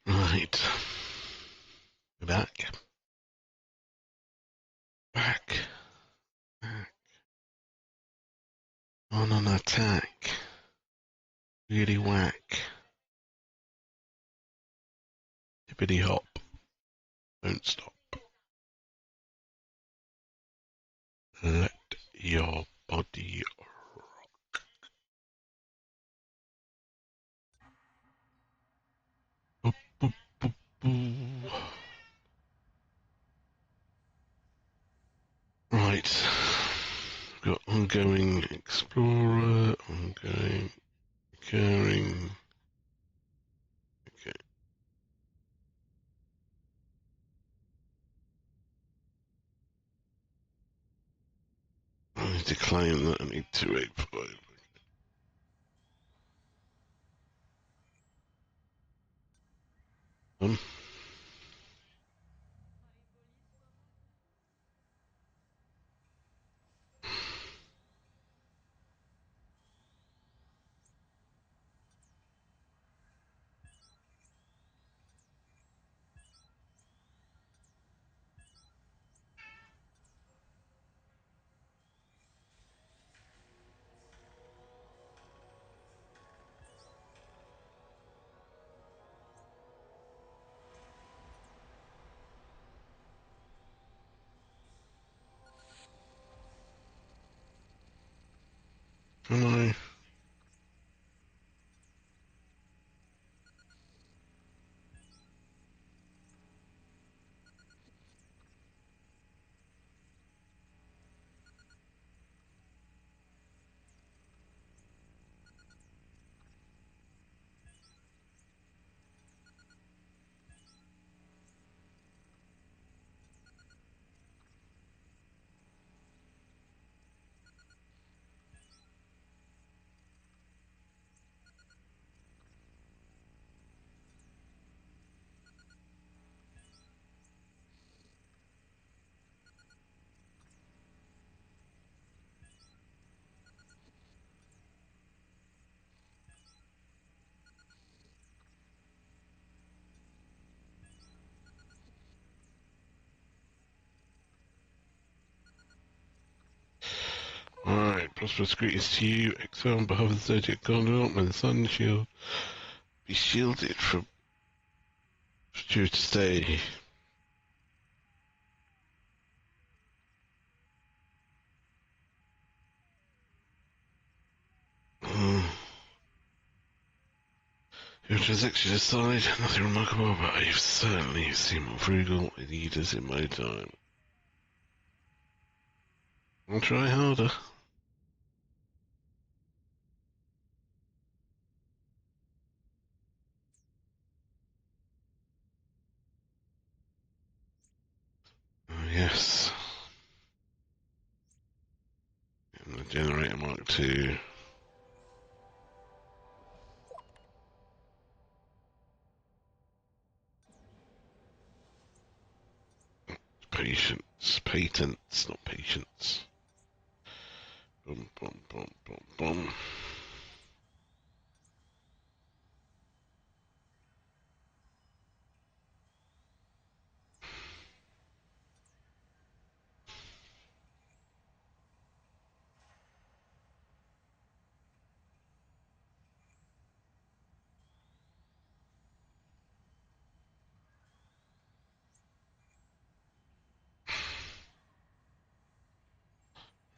Right. We're back. Back. Back. On an attack. Really whack. Hippity hop. Don't stop. Let your body rock. Boop, boop, boop. Right. Got ongoing explorer, ongoing recurring. Okay. I need to claim that I need 285. Um, can I? Alright, prosperous greetings to you, Exo, on behalf of the Zodiac Conduit. May the sun shield be shielded from due to stay. Your transaction aside, nothing remarkable, but I've certainly seen more frugal eaters in my time. I'll try harder. Oh, yes. And the generator Mark 2. Patience. Patents, not patience. Boom, boom, boom, boom, boom.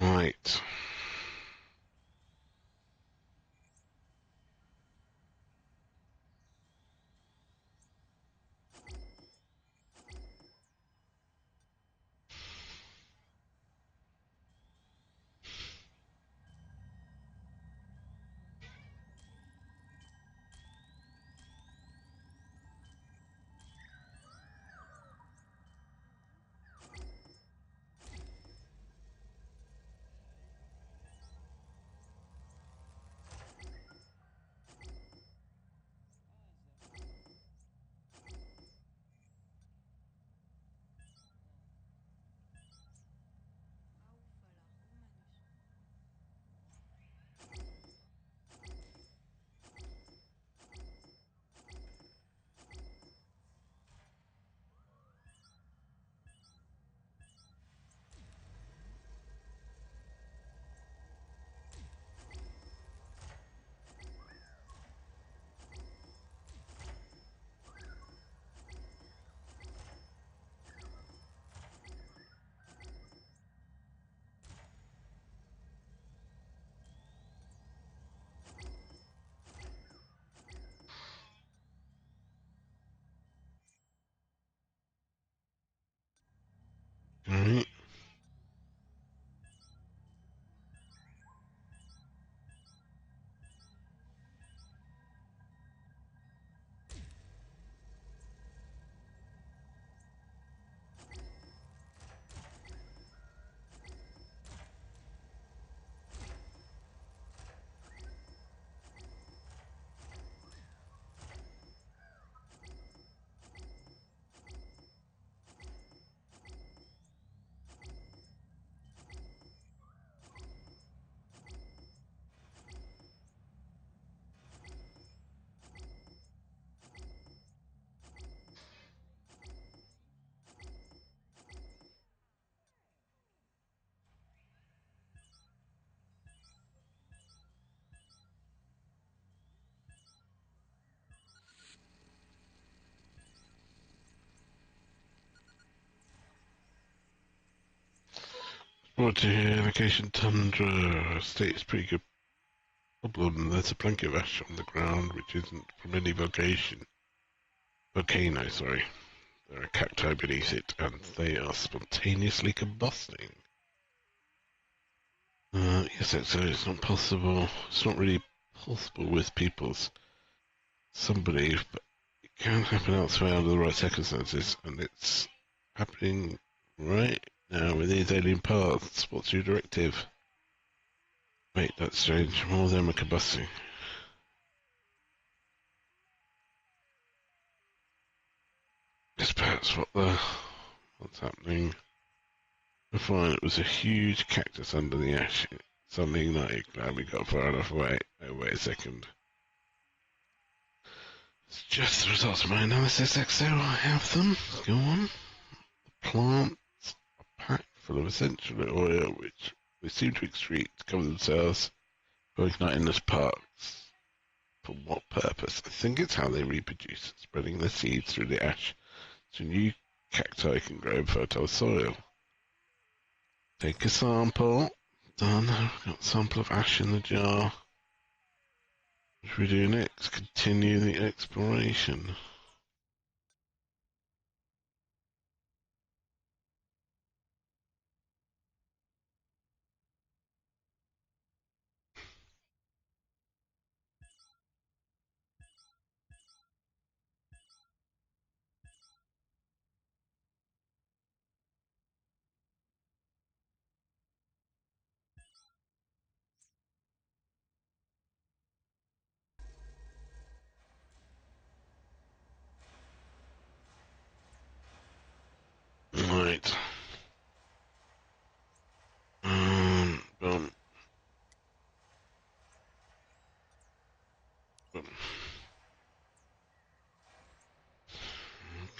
Right. Water here, location tundra. State is pretty good problem. There's a blanket of ash on the ground which isn't from any volcano, sorry. There are cacti beneath it, and they are spontaneously combusting. Yes, so it's not possible. It's not really possible with people's somebody, but it can happen elsewhere under the right circumstances, and it's happening right now with these alien paths. What's your directive? Wait, that's strange. More of them are combusting. Just perhaps what's happening. Before it was a huge cactus under the ash. It suddenly ignited. Glad we got far enough away. Oh, wait a second. It's just the results of my analysis, Exo. I have them. Go on. The plants are packed full of essential oil, which they seem to excrete to cover themselves by igniting as parts. For what purpose? I think it's how they reproduce, spreading their seeds through the ash so new cacti can grow in fertile soil. Take a sample. Done. I've got a sample of ash in the jar. What should we do next? Continue the exploration. Right. Boom. Boom.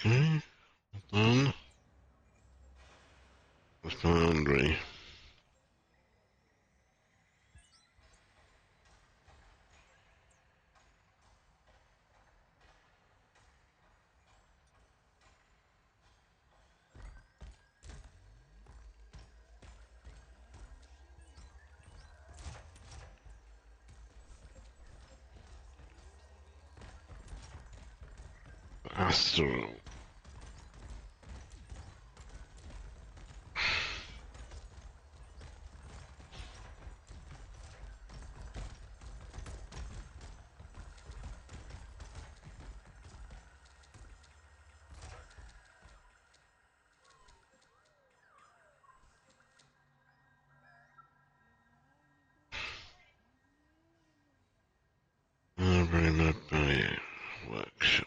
Okay. Done. That's boundary. Astral. Library map by workshop.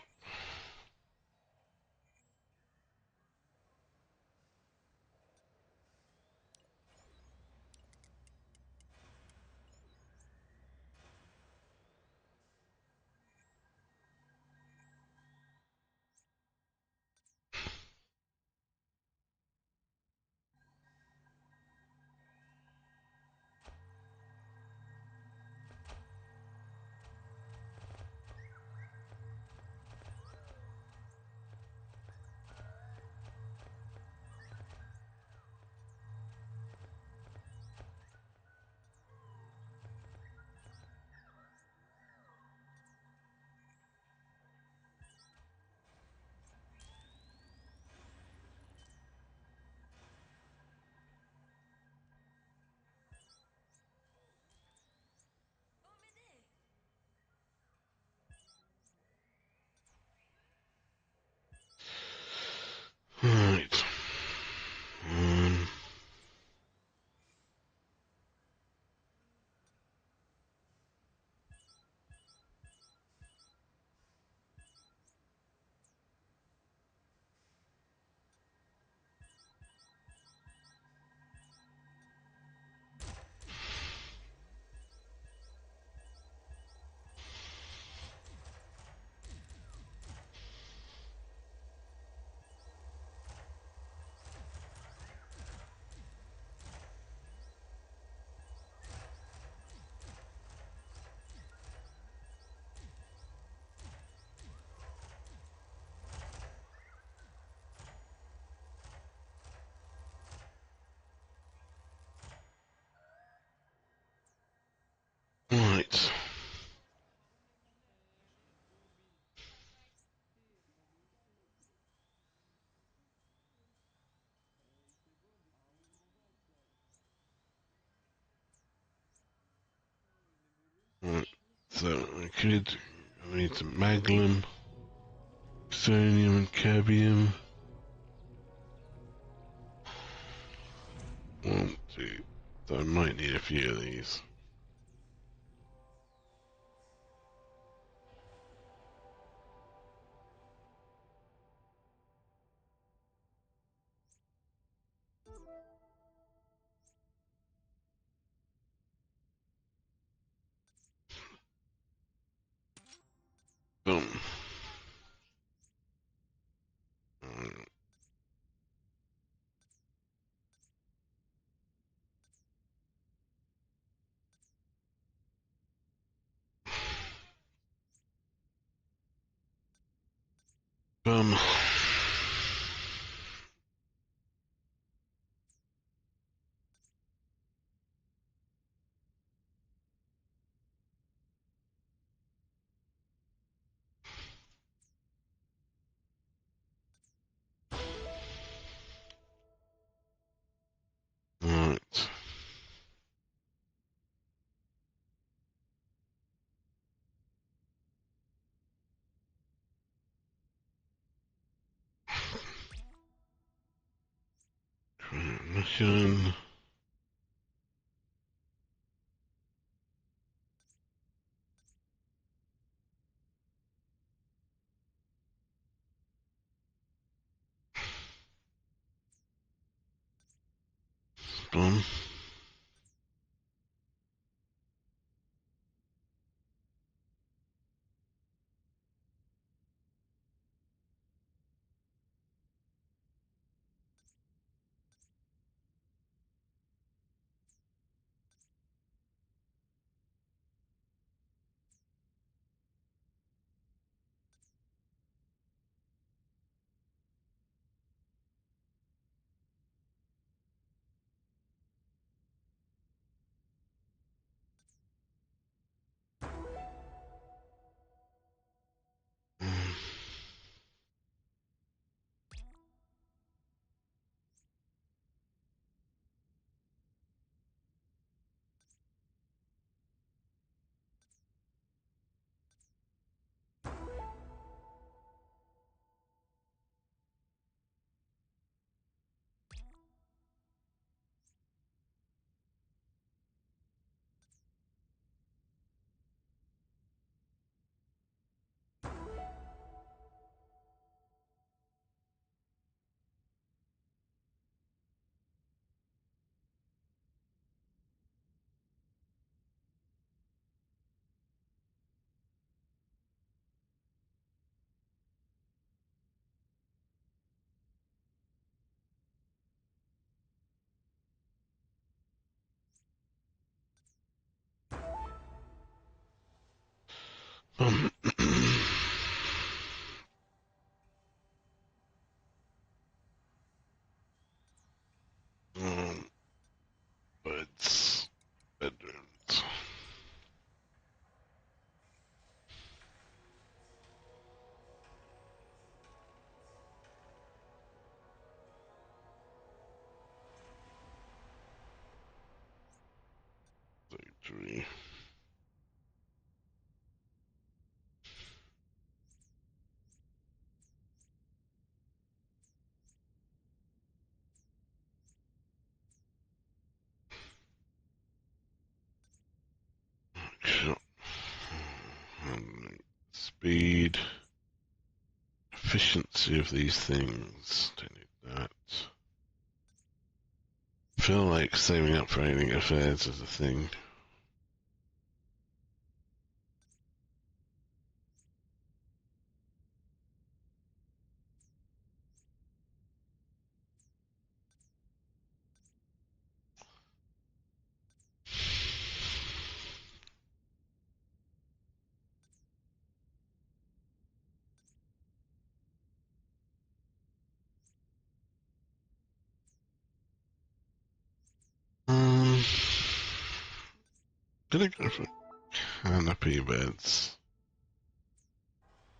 So I need some magnum, xonium and cadmium. 1, 2. So I might need a few of these. Boom. Boom. Alright. Mission. Boom. Boom. um, Beds. Bedrooms. Victory. Shot. Speed. Efficiency of these things. Don't need that. Feel like saving up for anything affairs is a thing. Um, gonna go for canopy beds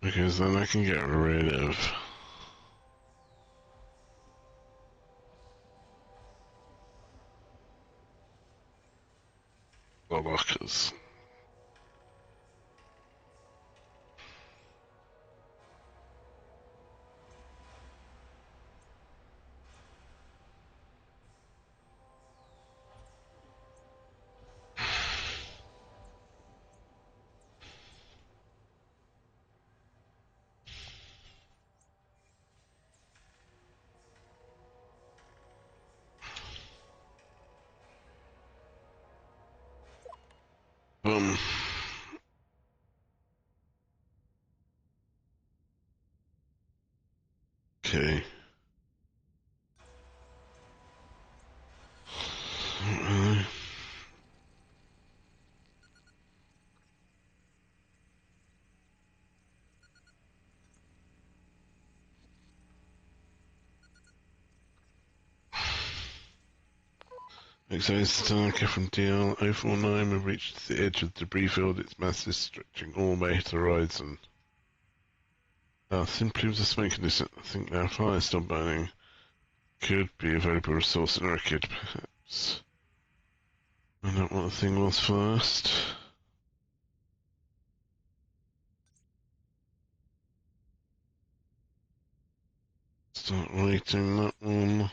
because then I can get rid of the lockers. Boom. Okay. Not Exogate Starker from DL-049 have reached the edge of the debris field, its masses stretching all the way to the horizon. Simply with the smoke condition, I think their fire is still burning. Could be a valuable resource in a wreckage, perhaps. Find out what the thing was first. Start writing that one.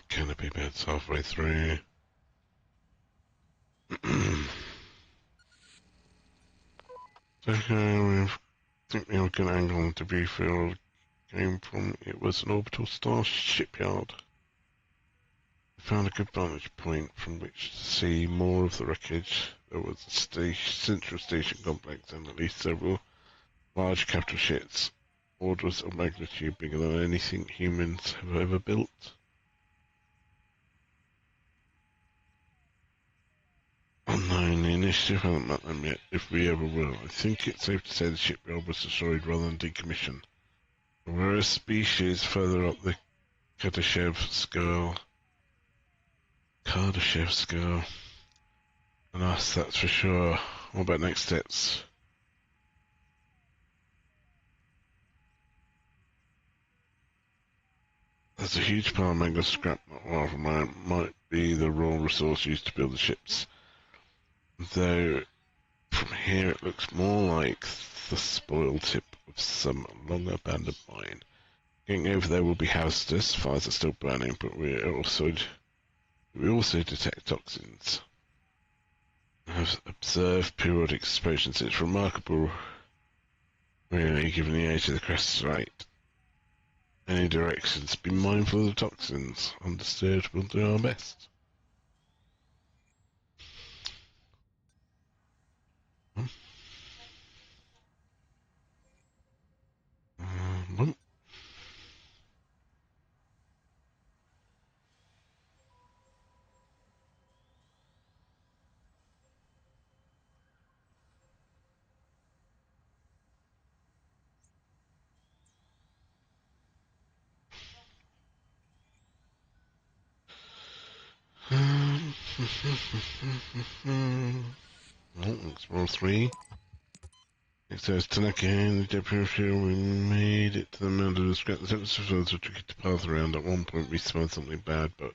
Canopy beds halfway through. Okay, think the organ angle on the debris field came from, it was an orbital star shipyard. We found a good vantage point from which to see more of the wreckage. There was a central station complex and at least several large capital ships, orders of magnitude bigger than anything humans have ever built. Unknown, the initiative hasn't met them yet, if we ever will. I think it's safe to say the shipyard was destroyed rather than decommissioned. We're a species further up the Kardashev scale. And us, that's for sure. What about next steps? There's a huge pile of mangled scrap not far from where it might be the raw resource used to build the ships. Though from here it looks more like the spoil tip of some long abandoned mine. Getting over there will be hazardous, fires are still burning, but we also detect toxins. I've observed periodic explosions. It's remarkable, really, given the age of the crest site. Any directions, be mindful of the toxins. Understood, we'll do our best. Um, Explore 3. It says, Tanaka and the deputy, we made it to the middle of the scrap. The temperature was a tricky to path around. At one point we smelled something bad, but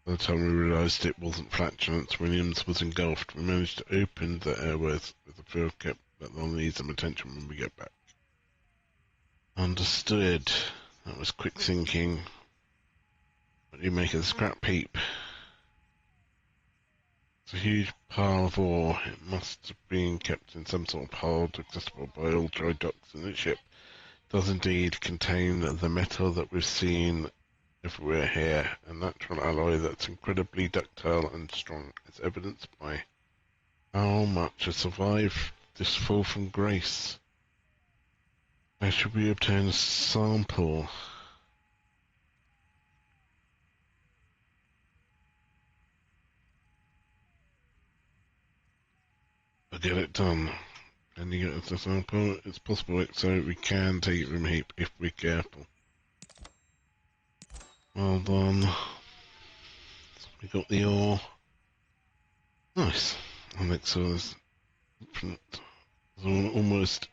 by the time we realised it wasn't flatulence, Williams was engulfed. We managed to open the airways with the field kept, but they'll need some attention when we get back. Understood. That was quick thinking. What do you make of the scrap heap? It's a huge pile of ore. It must have been kept in some sort of hold accessible by all dry docks, and the ship does indeed contain the metal that we've seen everywhere here, a natural alloy that's incredibly ductile and strong, as evidenced by how much has survived this fall from grace. How should we obtain a sample? I'll get it done. Can you get us a sample? It's possible, so we can take it from heap if we're careful. Well done. We got the ore. Nice. And like so, there's almost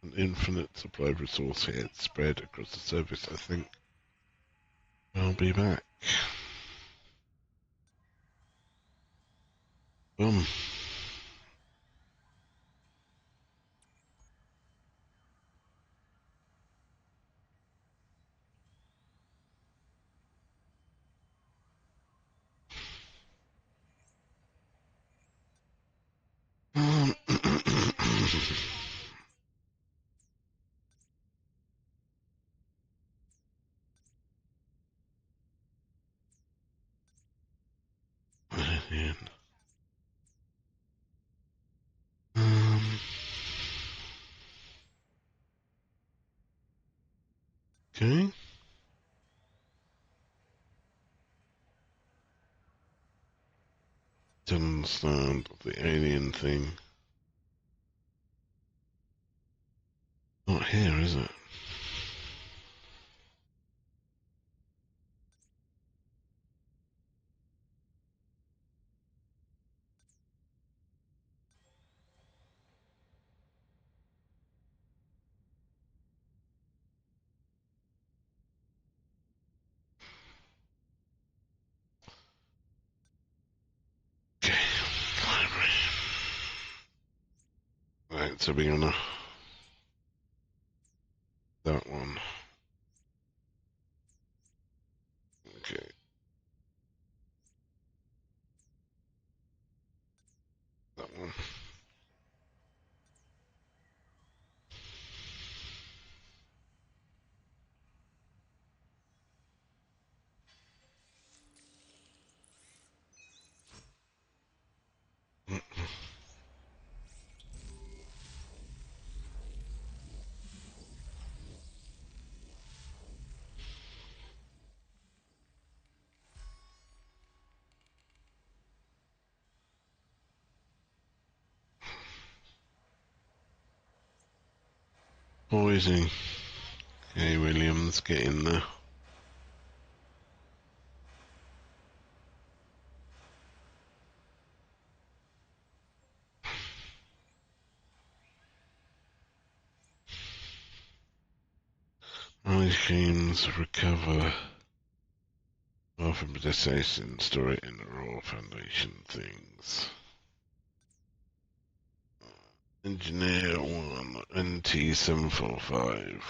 an infinite supply of resource here spread across the surface. I think I'll be back. Boom. And, um, okay. Don't understand the alien thing. Not here, is it? Okay. Library. Right, so we're gonna that one. Okay. That one. Poison. Okay, Williams, get in there. Machines recover half of the station, store it in the raw foundation things. Engineer 1, NT745.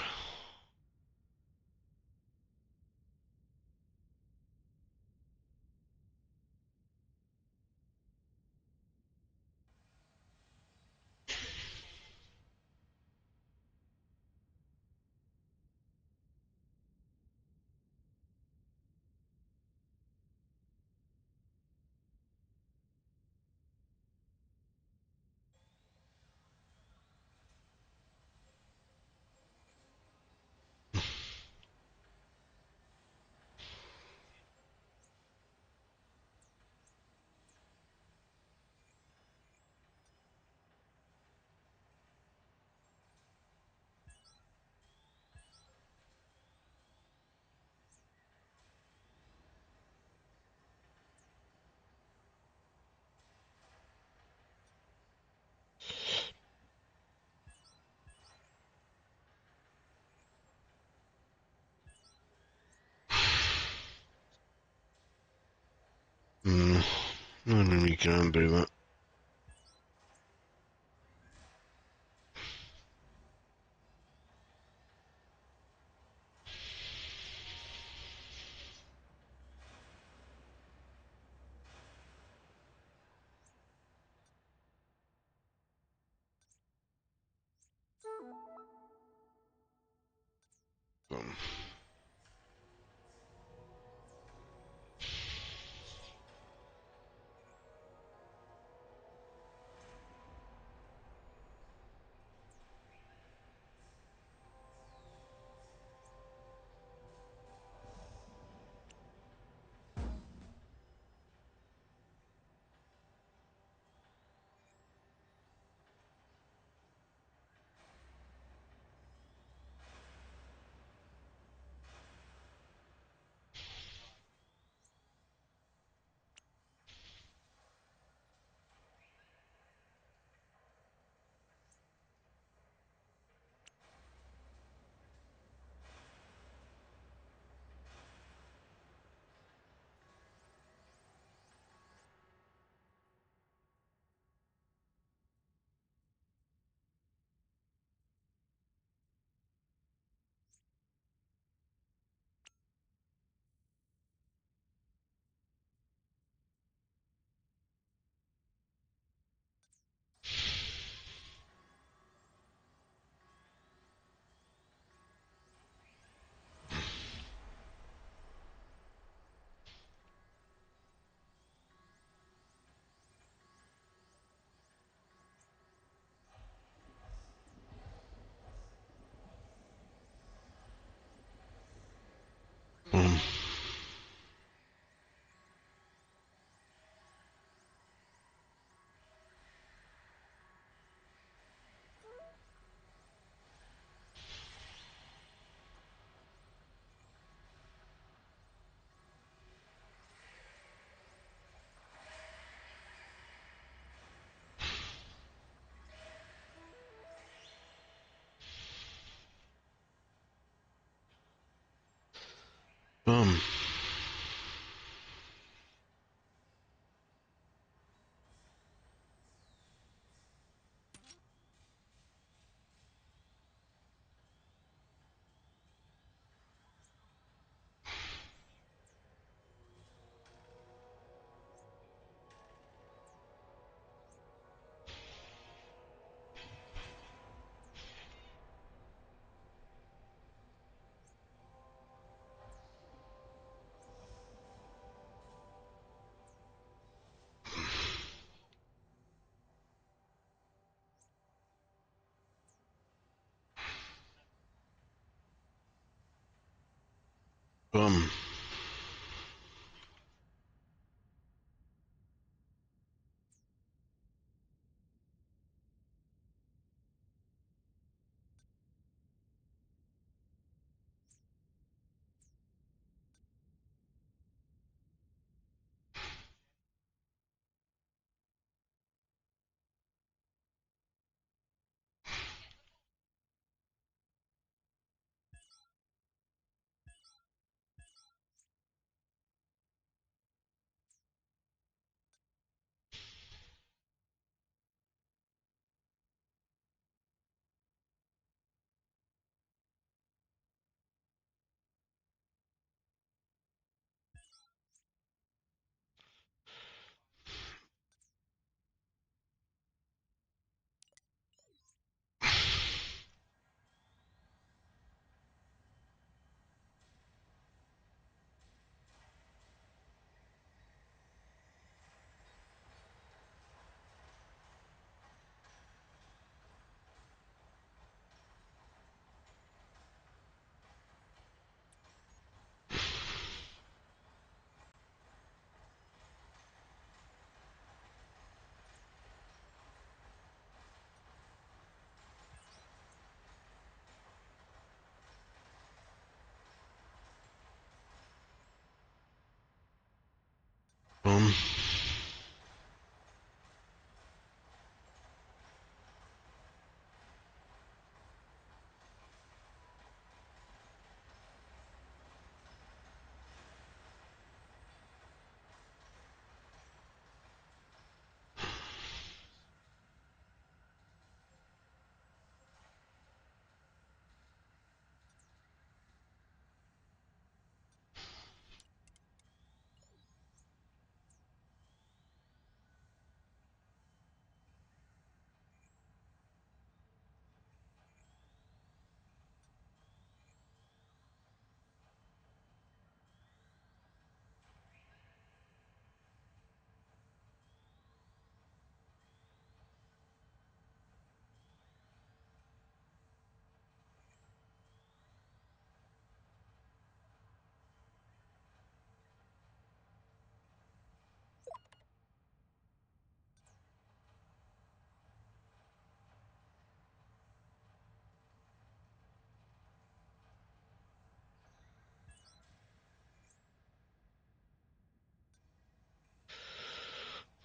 Hmm. I mean, we can do that. Um, Boom. Boom. Boom. Boom.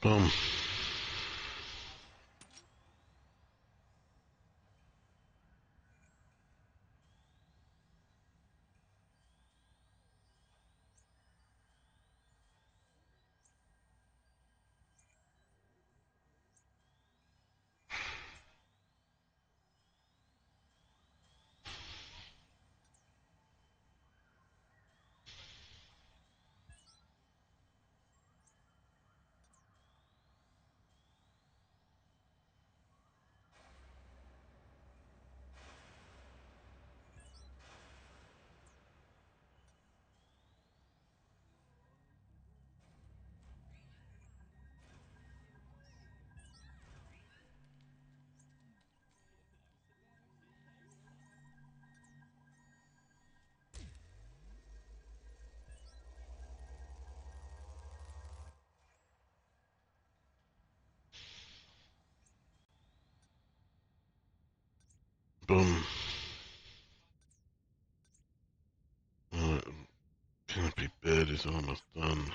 Boom. boom. Alright, canopy bed is almost done.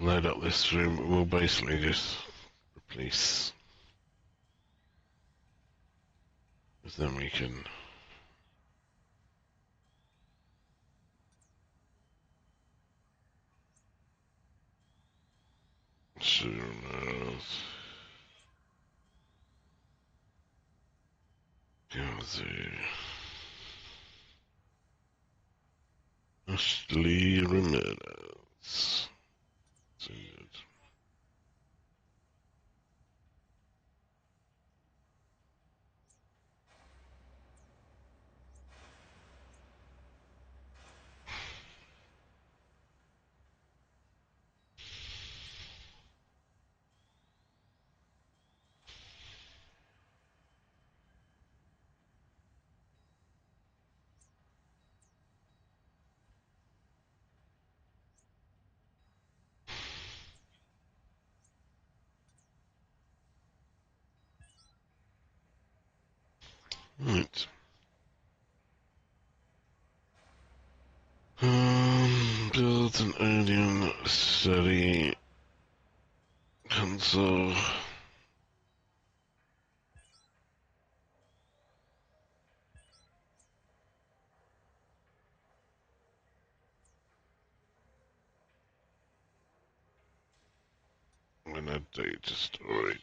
Load up this room. We'll basically just replace. Because then we can. Ashley Ramirez. Right. Build an alien study console. And a data storage.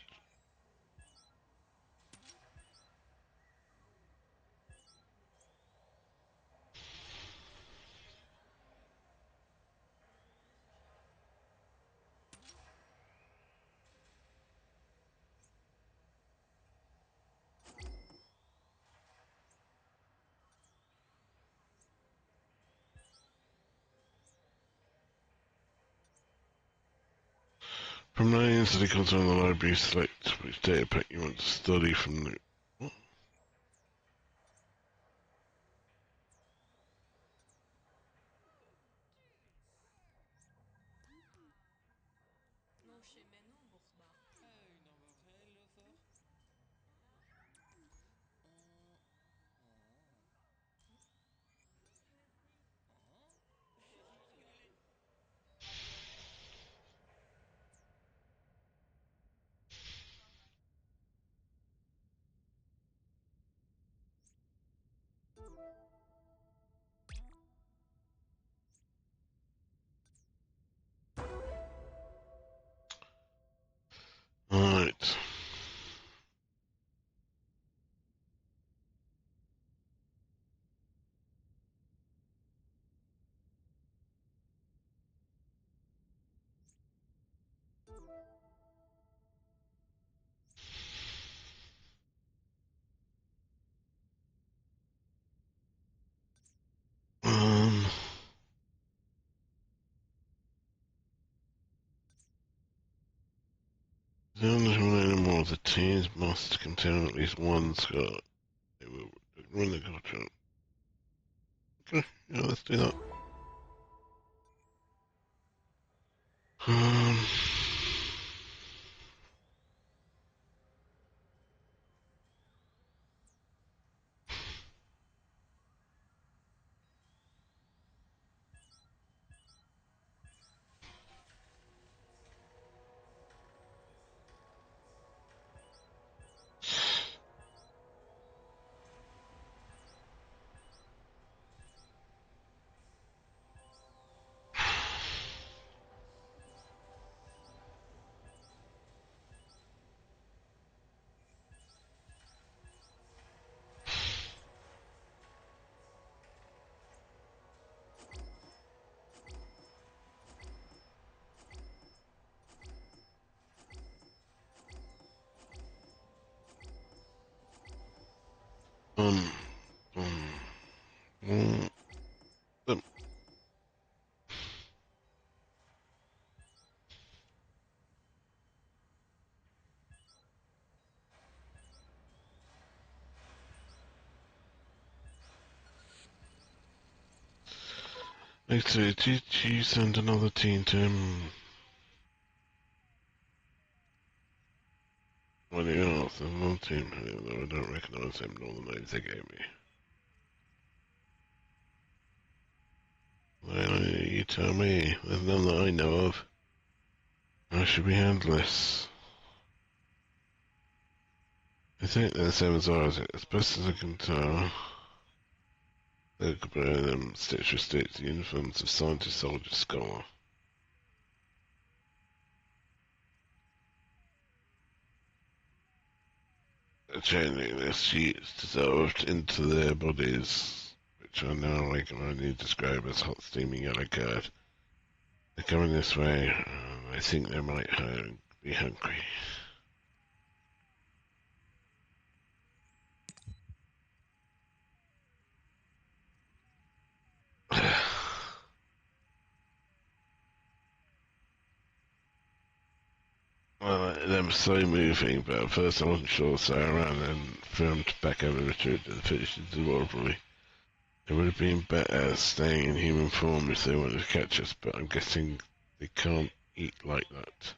From now into the content of the library, select which data pack you want to study from the. What? Alright. Um. The only animal of the teams must contain at least one scar. It will run the culture. Okay, yeah, let's do that. Um. Um. Um. Um. So, did you send another team to him? Well, you asked, there's another team here, though I don't recognise them nor the names they gave me. Well, you tell me. There's none that I know of. I should be handless. I think they're the same as ours. As best as I can tell, they could bear them stitch for stitch the uniforms of scientist, soldier, scholar. Changing their sheets dissolved into their bodies, which I now can only describe as hot steaming yellow curd. They're coming this way. I think they might be hungry. Well, them slow moving, but at first I wasn't sure, so I ran and filmed back over the retreat to the finishes adorably. It would have been better staying in human form if they wanted to catch us, but I'm guessing they can't eat like that.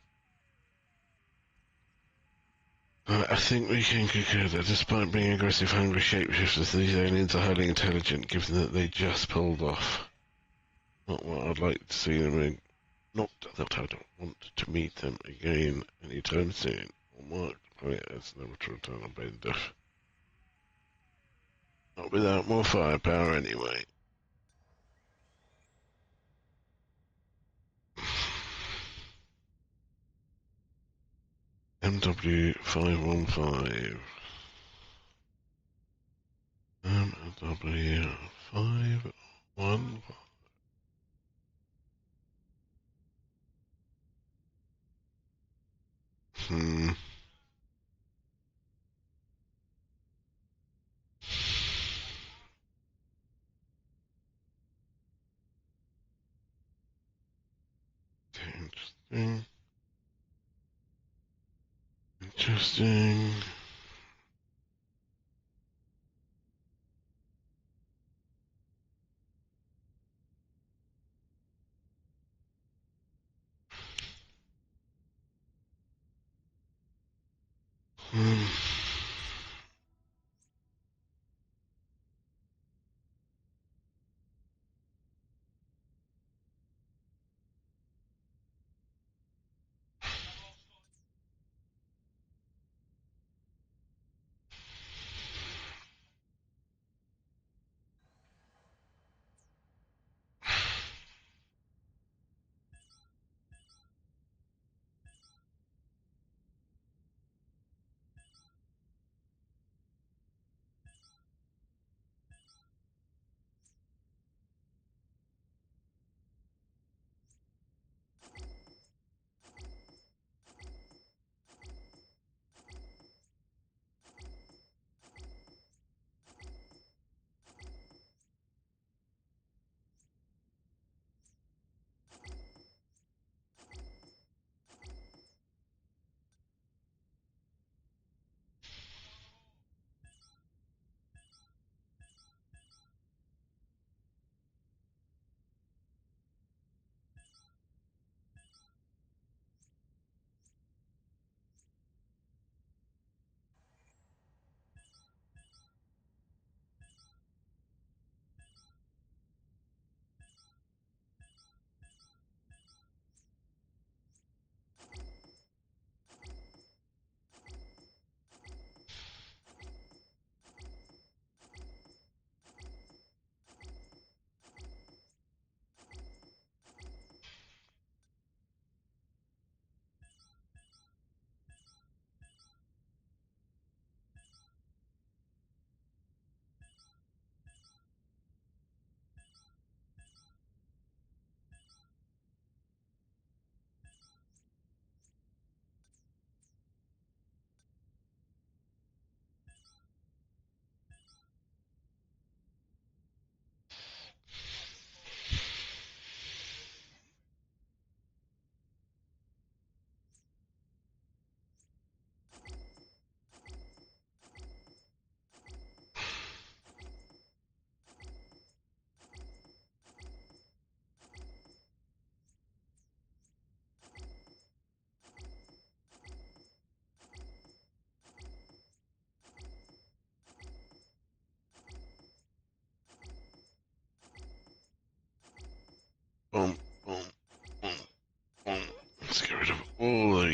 I think we can conclude that despite being aggressive, hungry shapeshifters, these aliens are highly intelligent, given that they just pulled off. Not what I'd like to see them in. Not that I don't want to meet them again anytime soon, or mark the planet as never to return on pain of death. Not without more firepower, anyway. MW515. MW515. Hmm. Interesting. Interesting. Hmm.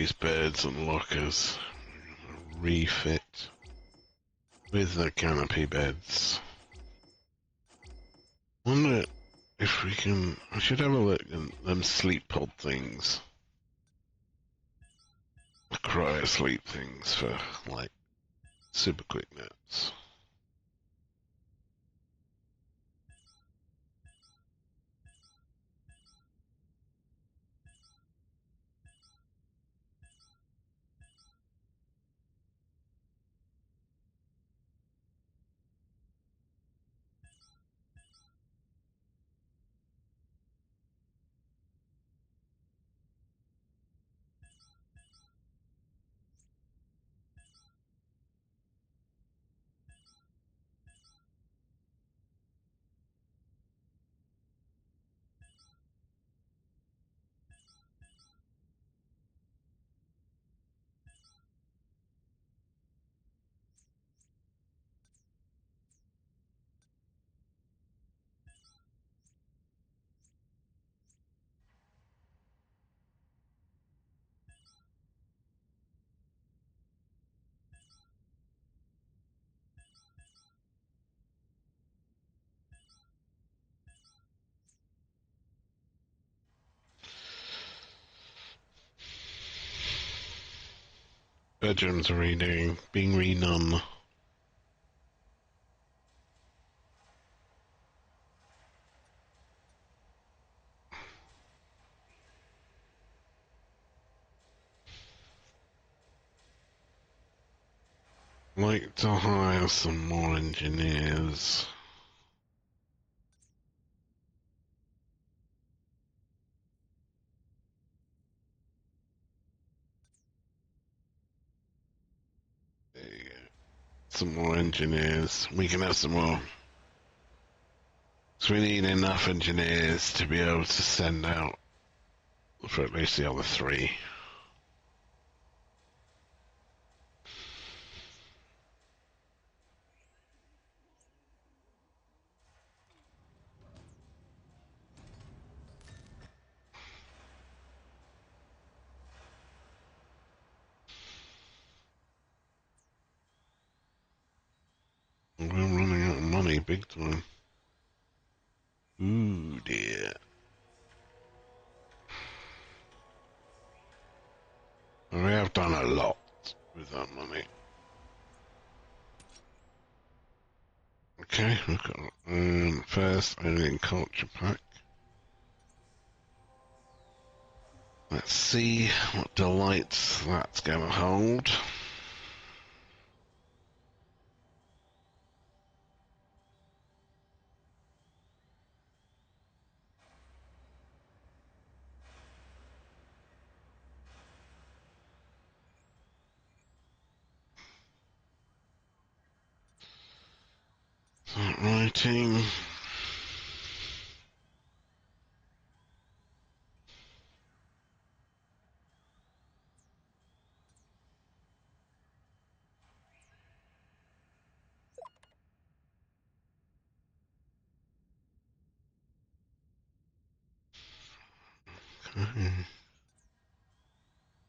these beds and lockers. Refit with the canopy beds. Wonder if we can. I should have a look at them sleep pod things. The cryo sleep things for like super quick naps. Bedrooms are being redone. Like to hire some more engineers. There you go. Some more engineers. We can have some more. So we need enough engineers to be able to send out for at least the other three. We're running out of money big time. Ooh dear. We have done a lot with that money. Okay, we've got first alien culture pack. Let's see what delights that's going to hold. Start writing.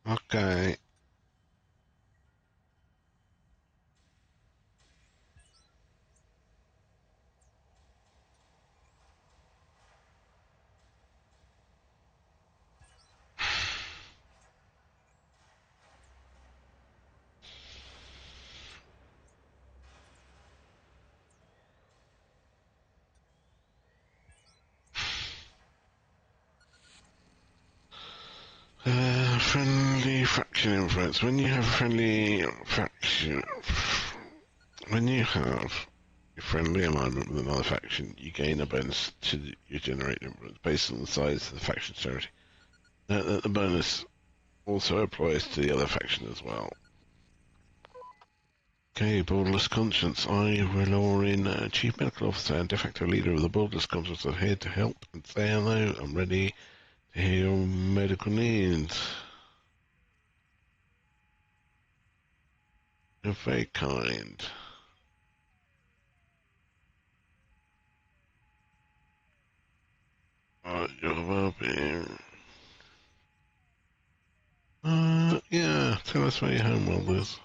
Okay. Friendly faction influence. When you have friendly faction, when you have a friendly alignment with another faction, you gain a bonus to your generate influence based on the size of the faction territory. Note that the bonus also applies to the other faction as well. Okay, Borderless Conscience. I, Relorin, Chief Medical Officer and de facto leader of the Borderless Conscience, are here to help and say hello. I'm ready to hear your medical needs. You're very kind. Your well-being. tell us where your home world is.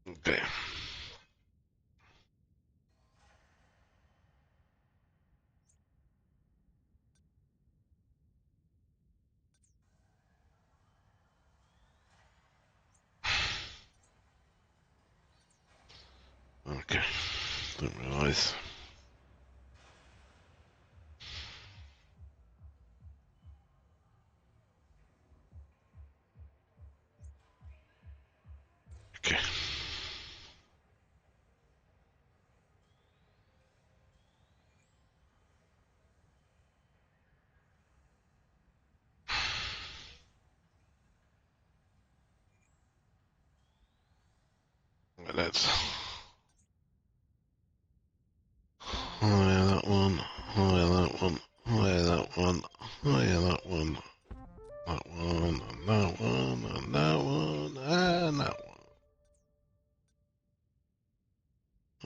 Okay. Okay. Didn't realise. Okay. Right, let's hire that one, hire that one, hire that one, hire that one, that one, and that one, and that one, and that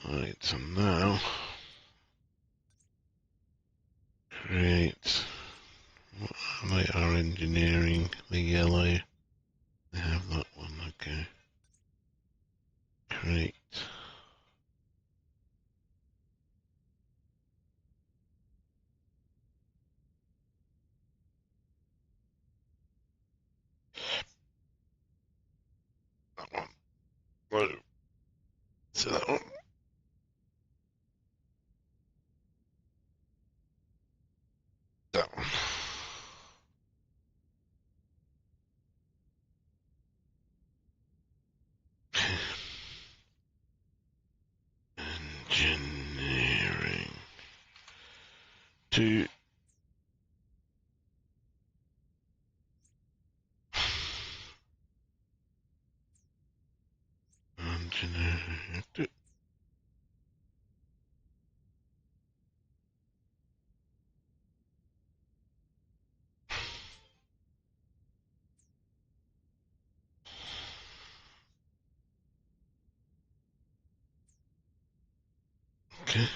one. Right, so now create what they are engineering the yellow. They have that one, okay. Create. That one. Whoa. So that one. That one. Engineering. To engineering. Okay.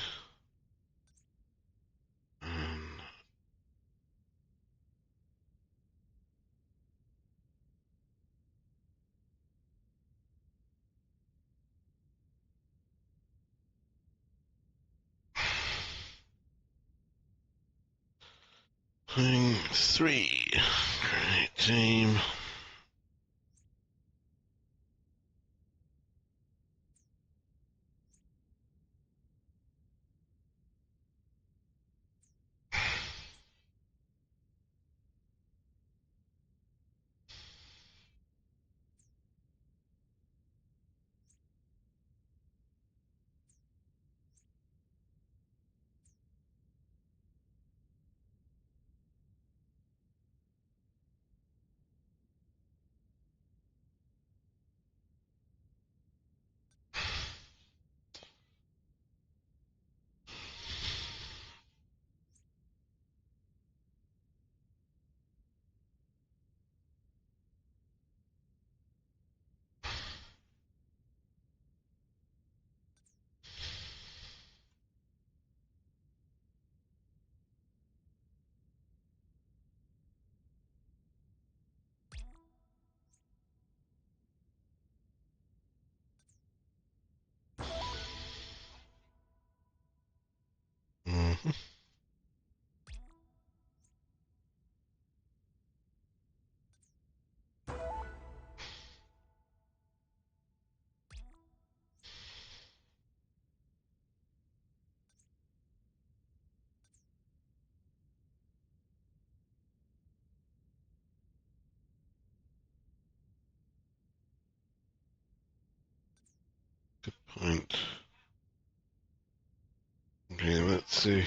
And 3. Create team. Mm-hmm. Good point. Okay, let's see.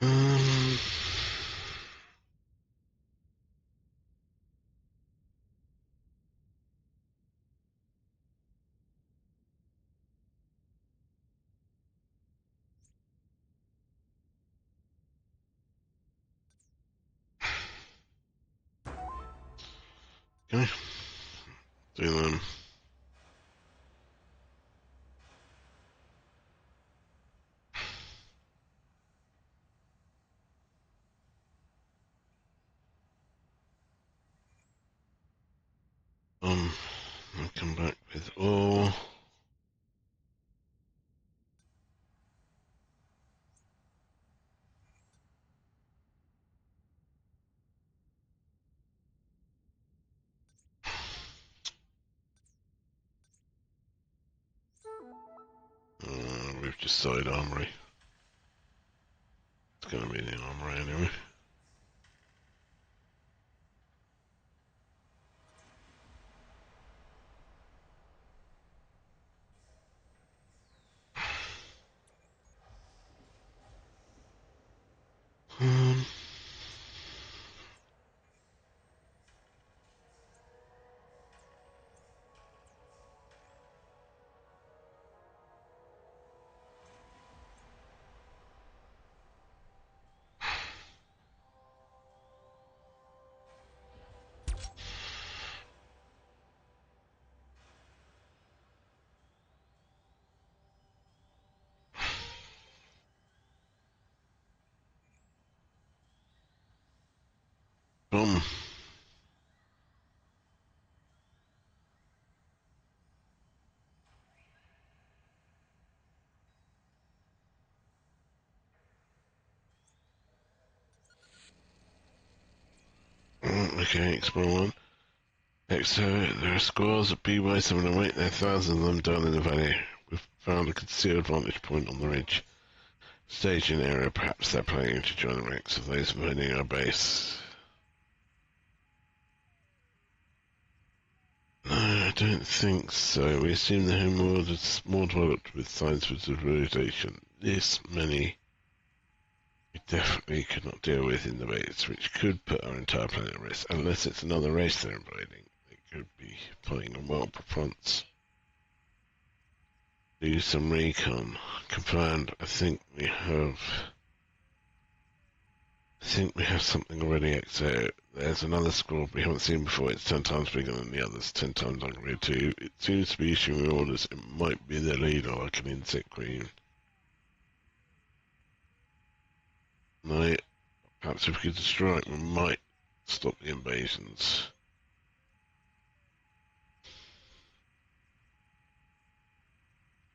Um, Okay. Do them. I'll come back with all. We've just side armory. It's gonna be the armory anyway. Um, boom. Okay, explore one. Exogate, there are scores of BY708. There are thousands of them down in the valley. We've found a concealed vantage point on the ridge. Staging area, perhaps they're planning to join the ranks of those defending our base. No, I don't think so. We assume the home world is more developed with science for civilization. This many we definitely could not deal with in the base, which could put our entire planet at risk, unless it's another race they're invading. They could be fighting on multiple fronts. Do some recon. Confirmed. I think we have something already. So there's another squad we haven't seen before. It's 10 times bigger than the others, 10 times hungrier too. It seems to be issuing orders. It might be their leader, like an insect queen. No, perhaps if we could destroy it, we might stop the invasions.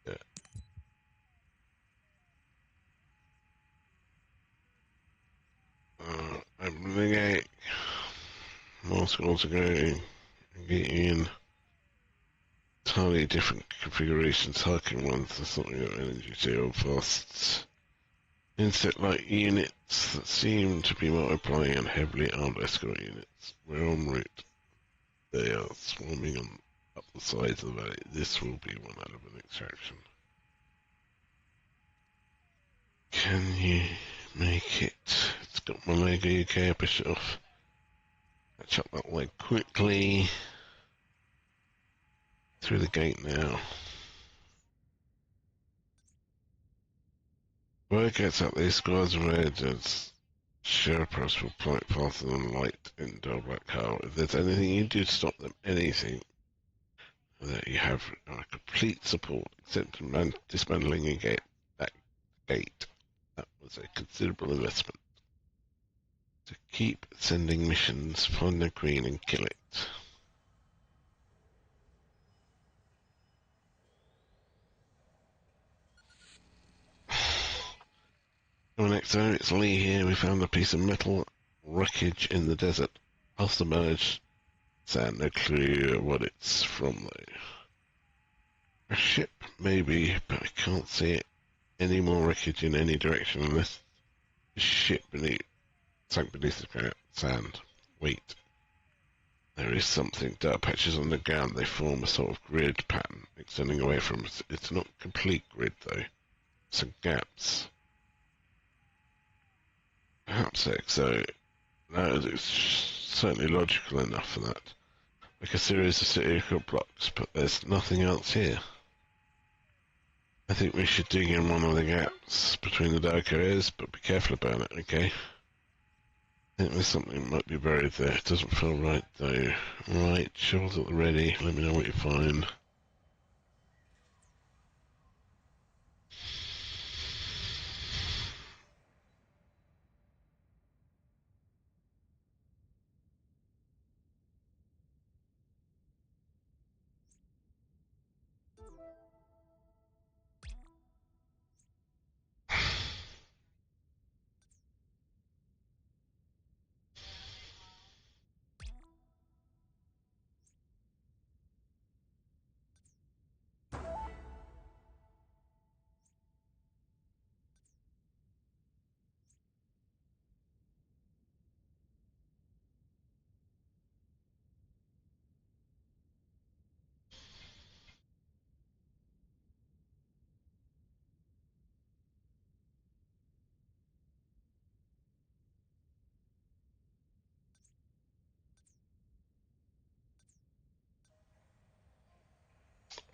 Yeah. Open the gate. More squads are going. Get in. Entirely different configurations, harking ones. There's something got energy shield fasts. Insect-like units that seem to be multiplying and heavily armed escort units. We're en route. They are swarming on up the sides of the valley. This will be one out of an extraction. Can you make it? It's got my leg. Okay, push it off. Catch up that leg quickly. Through the gate now. Word gets out these squads of rangers. Sherpas will fight faster than light in Del Black Hole. If there's anything you do to stop them, anything, that you have our complete support, except dismantling that gate. That was a considerable investment. To keep sending missions, find the queen and kill it. Our next time, it's Lee here. We found a piece of metal wreckage in the desert. Submerged sand, no clue what it's from though. A ship, maybe, but I can't see it. Any more wreckage in any direction unless the ship sank beneath the sand. Wait. There is something. Dark patches on the ground. They form a sort of grid pattern extending away from us. It's not complete grid though. Some gaps. Perhaps so. No, it's certainly logical enough for that. Like a series of cyclical blocks, but there's nothing else here. I think we should dig in one of the gaps between the dark areas, but be careful about it, okay? I think there's something that might be buried there. It doesn't feel right though. Right, shovels at the ready. Let me know what you find.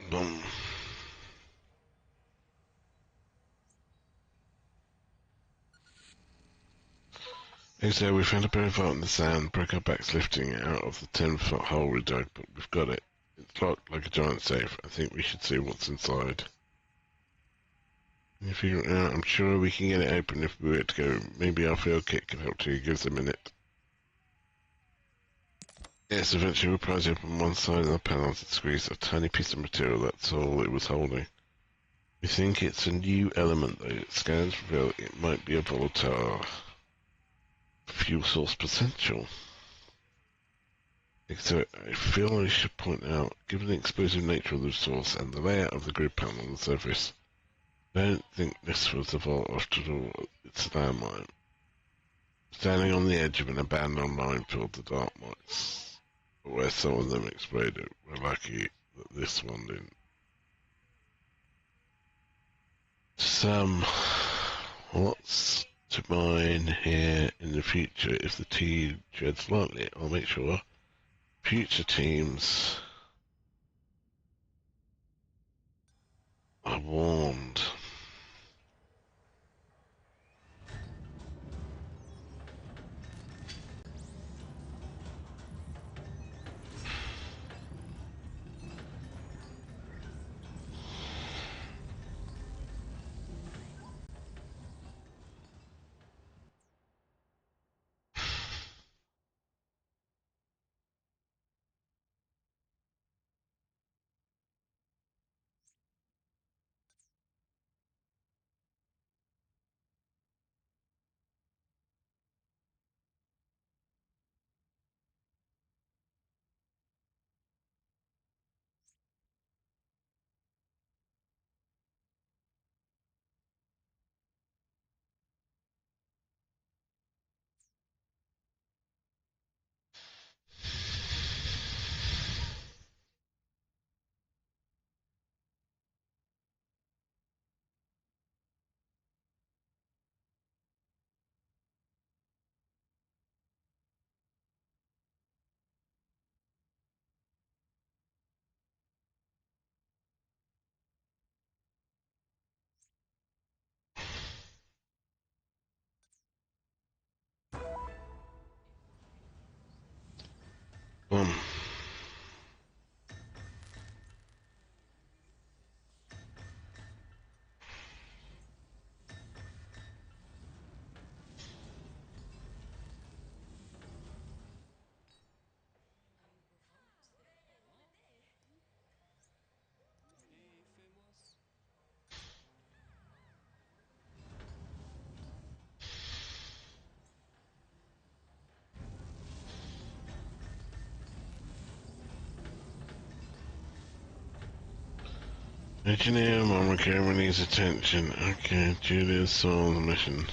Boom. So we found a buried vault in the sand, broke our backs lifting it out of the 10-foot hole we dug, but we've got it. It's locked like a giant safe. I think we should see what's inside. Can you figure it out? I'm sure we can get it open if we were to go. Maybe our field kit can help too. Give us a minute. Yes, eventually we prise open one side of the panels and squeeze a tiny piece of material. That's all it was holding. We think it's a new element though. Scans reveal it might be a volatile fuel source potential. So I feel I should point out, given the explosive nature of the resource and the layout of the grid panel on the surface, I don't think this was a vault after all. It's a landmine. Standing on the edge of an abandoned minefield, the dark mites, where some of them exploded. We're lucky that this one didn't. Some lots to mine here in the future. If the tea treads lightly, I'll make sure future teams are warned. Um, Engineer, Mama Camera needs attention. Okay, Julia's saw the mission.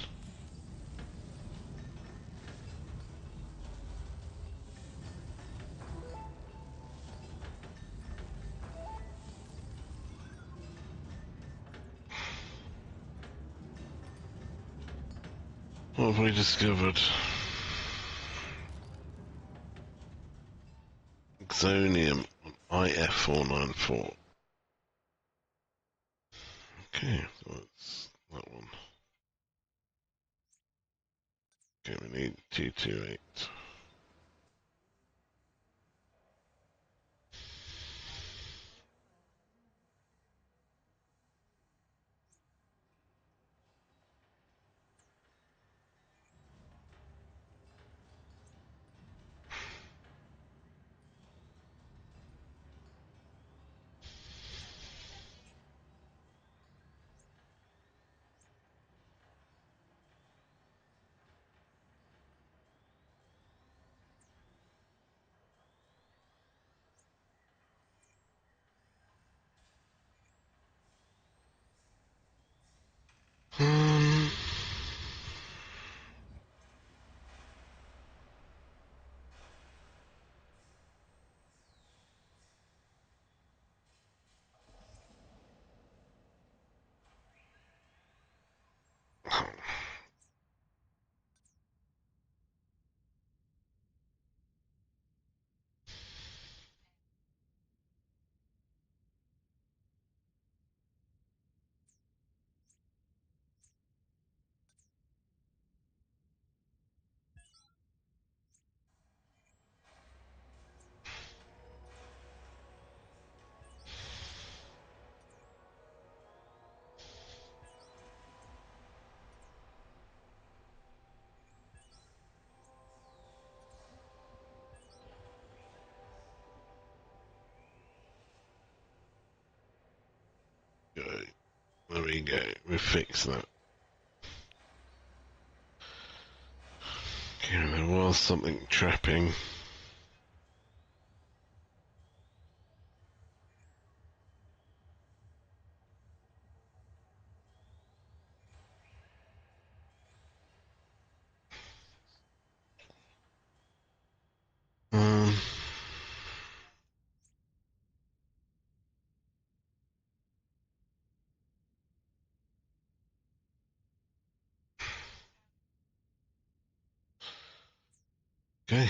What have we discovered? Exonium on IF494. Okay, so that's that one. Okay, we need 228. Um, go. There we go. We fixed that. Okay, there was something trapping. Um, okay.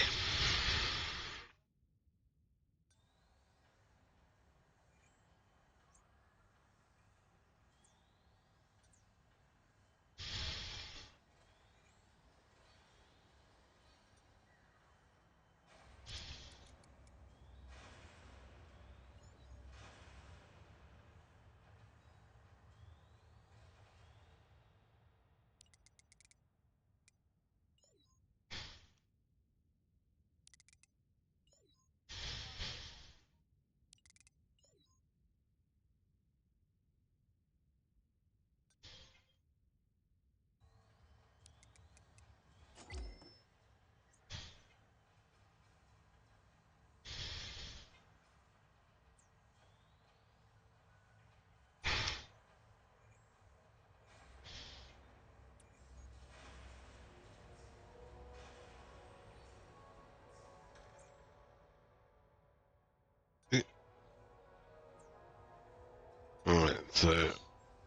Alright, so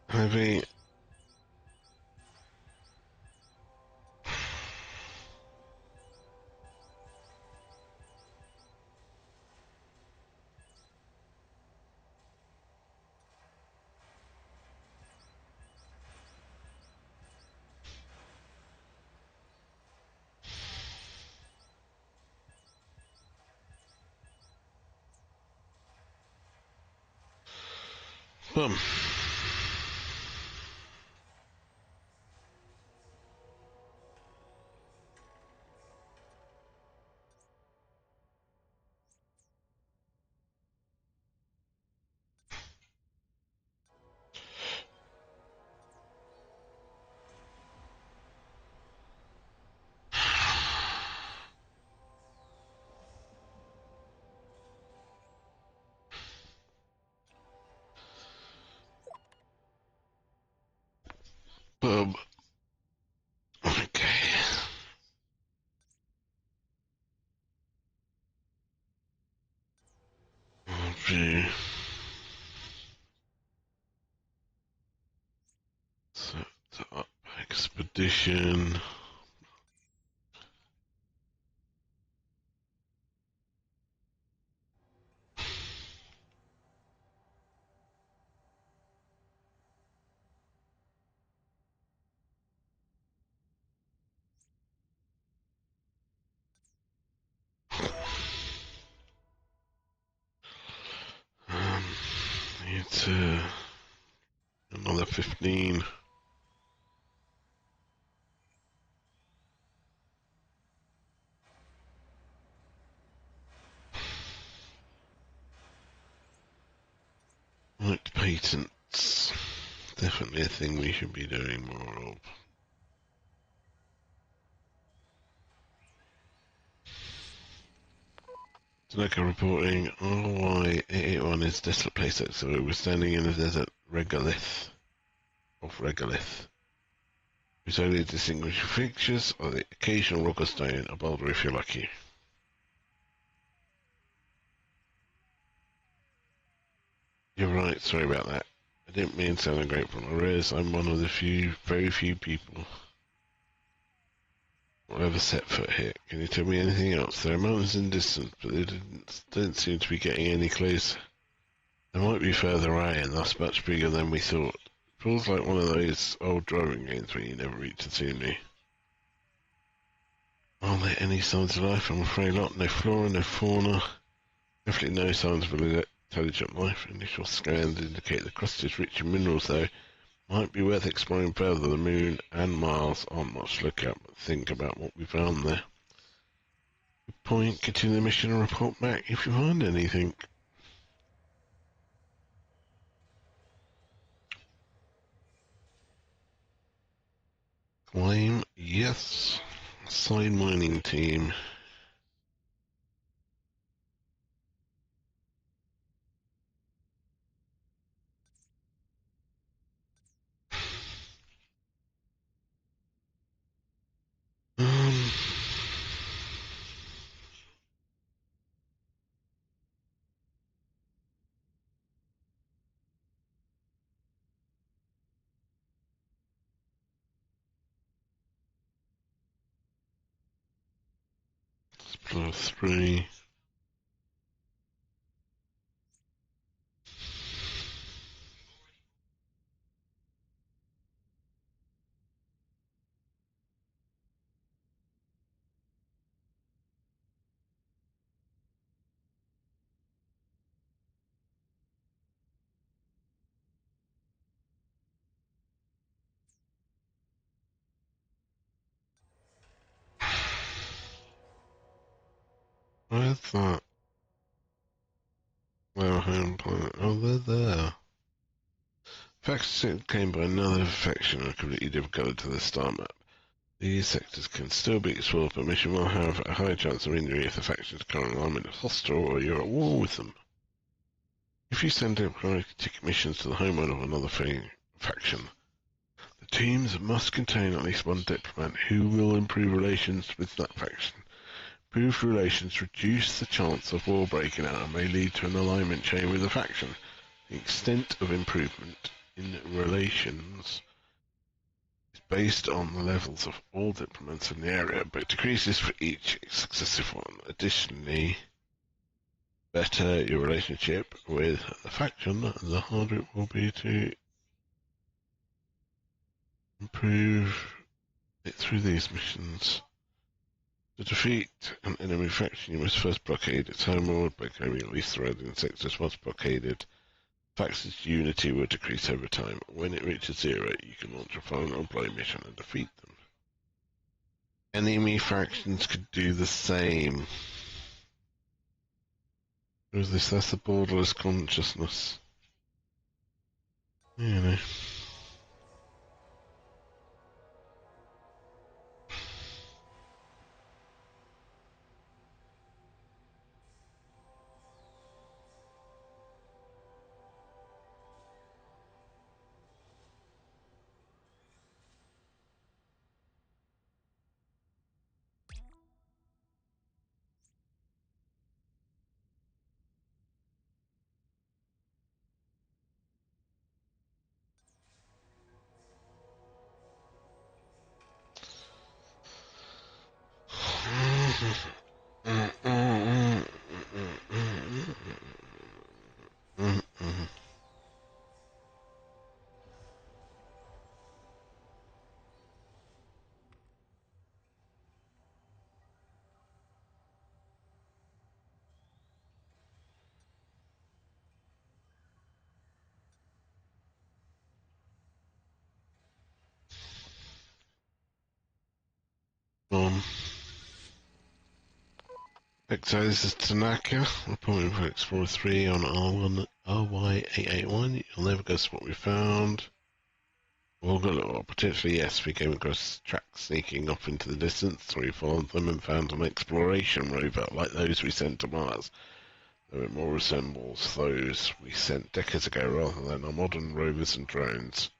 heavy. Boom. Boom. Okay. View. Set up expedition. Right, another 15. Right, patents. Definitely a thing we should be doing more of. Tanaka reporting RY881 is desolate place, so we're standing in a desert regolith of regolith, whose only distinguishing features are the occasional rock or stone, a boulder if you're lucky. You're right, sorry about that. I didn't mean to sound ungrateful. I realise I'm one of the very few people who ever set foot here. Can you tell me anything else? There are mountains in distance, but they don't seem to be getting any closer. They might be further away and thus much bigger than we thought. It feels like one of those old driving games where you never reach the scenery. Are there any signs of life? I'm afraid not. No flora, no fauna. Definitely no signs of intelligent life. Initial scans indicate the crust is rich in minerals, though. Might be worth exploring further. The moon and Mars aren't much to look at, but think about what we found there. Good point. Continue the mission and report back if you find anything. Claim, yes. Assign mining team. Um, +3. Where's that? Their home planet. Oh, they're there. Faction came by another faction and completely different colour to the star map. These sectors can still be explored, but mission will have a high chance of injury if the faction's current alignment is hostile or you're at war with them. If you send diplomatic missions to the homeworld of another faction, the teams must contain at least one diplomat who will improve relations with that faction. Improved relations reduce the chance of war breaking out and may lead to an alignment chain with the faction. The extent of improvement in relations is based on the levels of all diplomats in the area, but decreases for each successive one. Additionally, better your relationship with the faction, the harder it will be to improve it through these missions. To defeat an enemy faction, you must first blockade its homeworld by claiming at least surrounding sectors. Once blockaded, faction's unity will decrease over time. When it reaches 0, you can launch a final blow mission and defeat them. Enemy factions could do the same. Or is this? That's the borderless consciousness. You know. Um, XO, this is Tanaka, reporting for Explorer 3 on R1 RY881. You'll never guess what we found. Or potentially yes, we came across tracks sneaking off into the distance, so we followed them and found an exploration rover like those we sent to Mars, though it more resembles those we sent decades ago rather than our modern rovers and drones.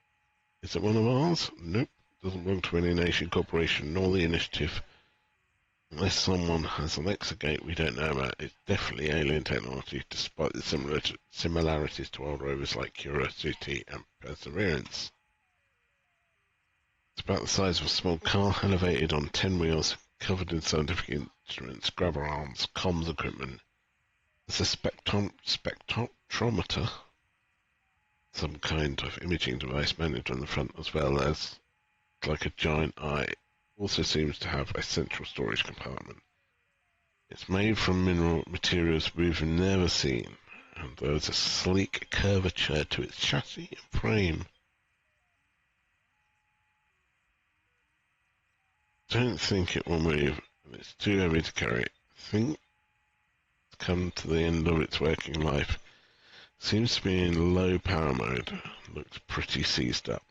Is it one of ours? Nope. Doesn't belong to any nation, corporation, nor the initiative. Unless someone has an Exogate we don't know about, it's definitely alien technology, despite the similarities to old rovers like Curiosity and Perseverance. It's about the size of a small car, elevated on 10 wheels, covered in scientific instruments, grabber arms, comms equipment. There's a spectrometer, some kind of imaging device mounted on the front, as well as like a giant eye. It also seems to have a central storage compartment. It's made from mineral materials we've never seen, and there's a sleek curvature to its chassis and frame. Don't think it will move, and it's too heavy to carry. Think it's come to the end of its working life. Seems to be in low power mode. Looks pretty seized up.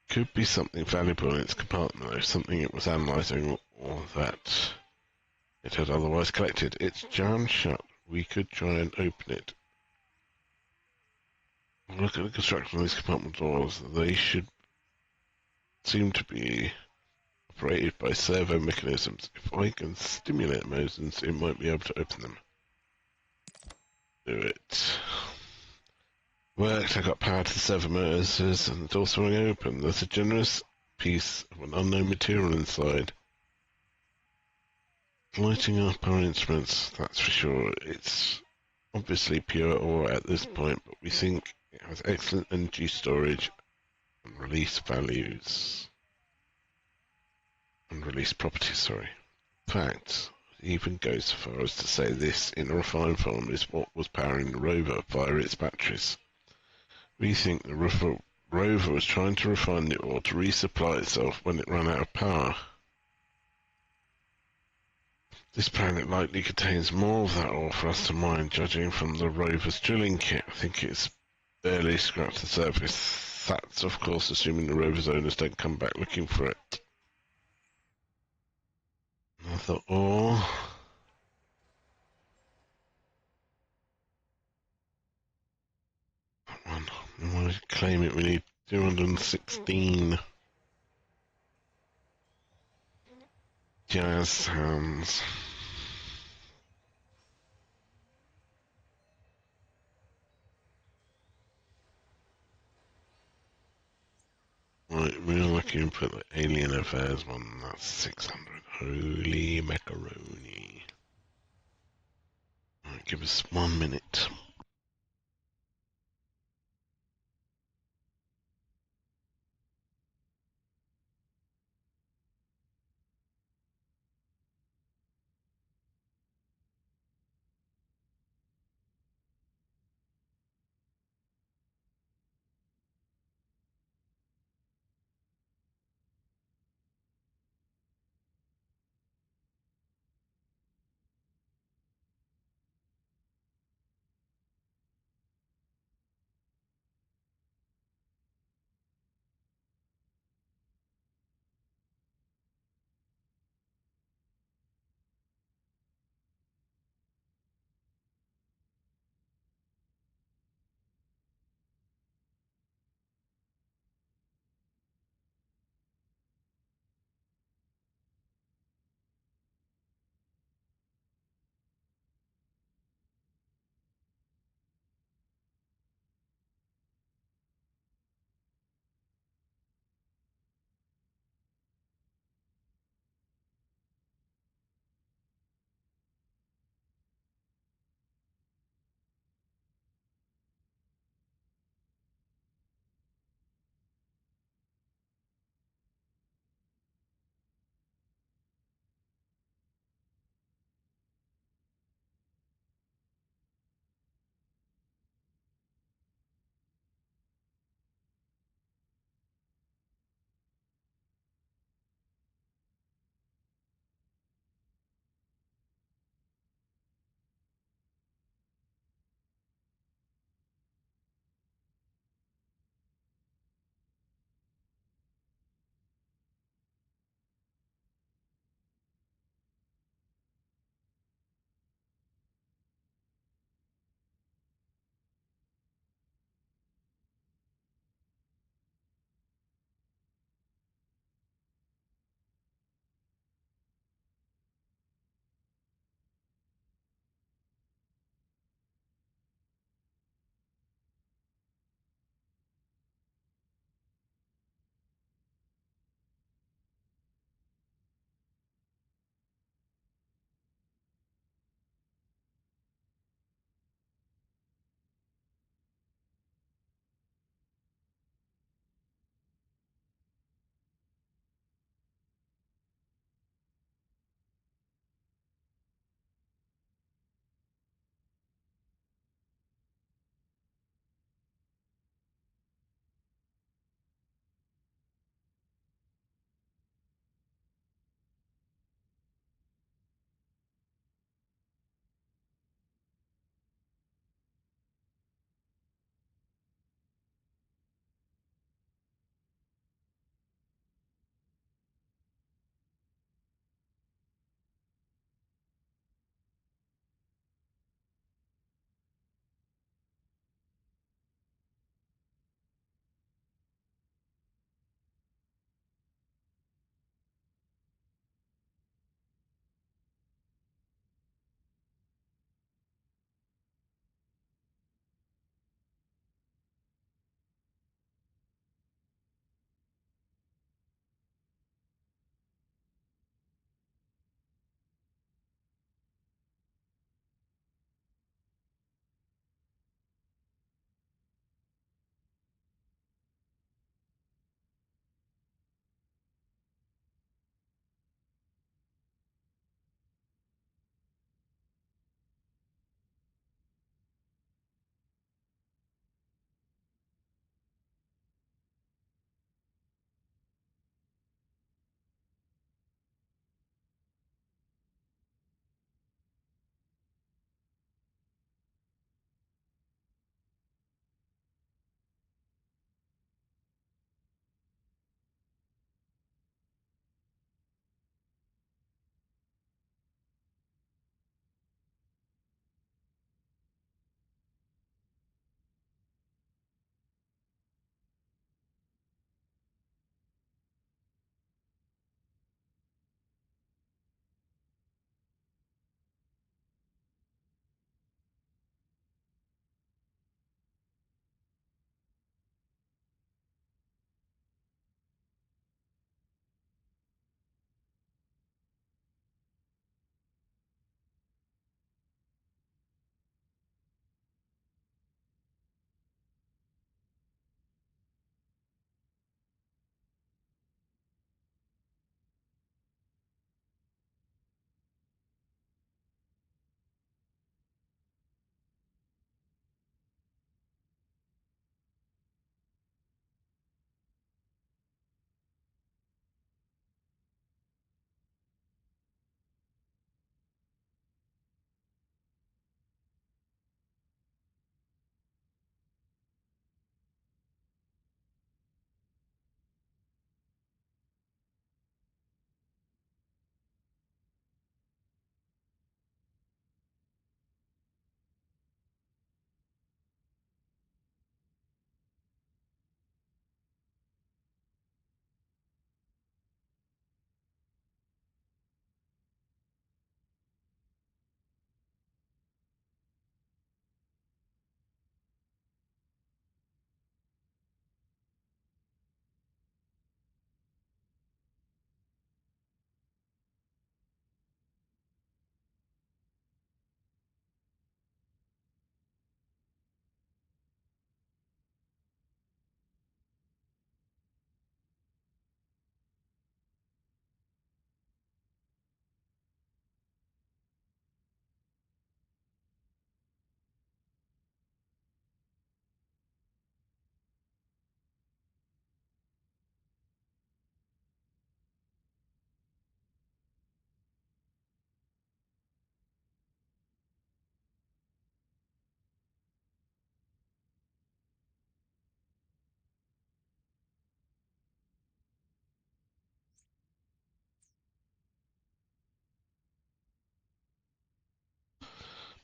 Could be something valuable in its compartment, though, something it was analysing or that it had otherwise collected. It's jammed shut. We could try and open it. Look at the construction of these compartment doors. They should seem to be operated by servo mechanisms. If I can stimulate motions, it might be able to open them. Do it. Worked. I got power to the servo motors, and the door swung open. There's a generous piece of an unknown material inside. Lighting up our instruments, that's for sure. It's obviously pure ore at this point, but we think it has excellent energy storage and release values. And release properties, sorry. In fact, it even goes so far as to say this, in a refined form, is what was powering the rover via its batteries. We think the rover was trying to refine the ore to resupply itself when it ran out of power. This planet likely contains more of that ore for us to mine, judging from the rover's drilling kit. I think it's barely scratched the surface. That's, of course, assuming the rover's owners don't come back looking for it. Another ore. One. I want to claim it. We need 216 jazz hands. Right, real lucky input the alien affairs one. That's 600. Holy macaroni. Right, give us 1 minute.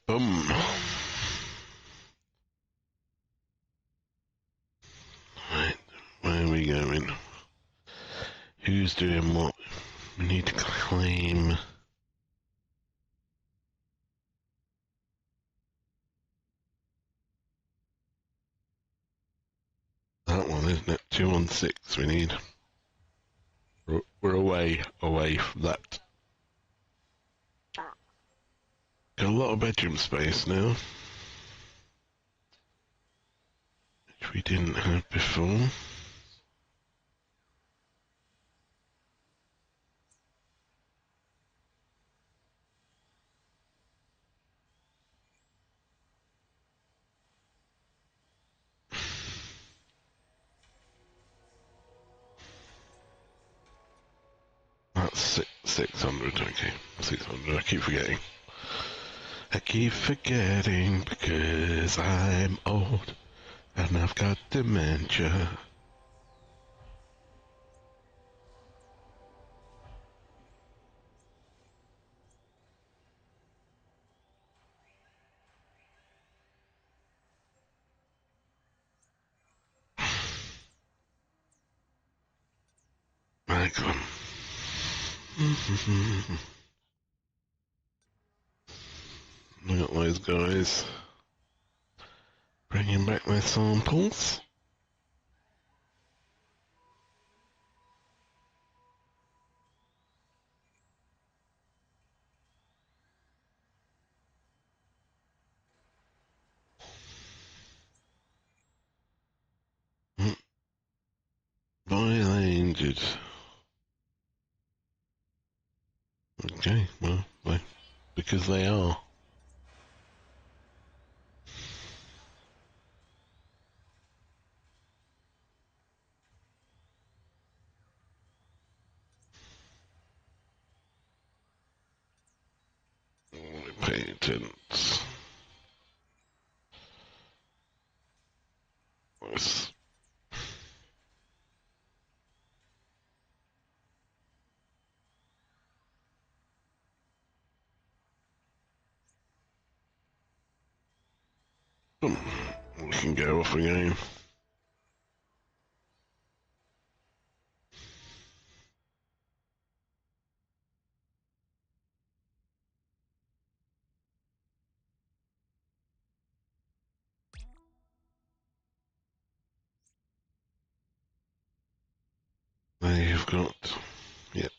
Boom. Right, where are we going? Who's doing what? We need to claim. That one, isn't it? 216 we need. We're away from that. Got a lot of bedroom space now, which we didn't have before. That's 600, okay. 600, I keep forgetting. I keep forgetting because I'm old and I've got dementia. Right, come on. Look at those guys bringing back their samples. Why are they injured? Okay, well, because they are. Patents. Let's we can go off again. They've got, yep,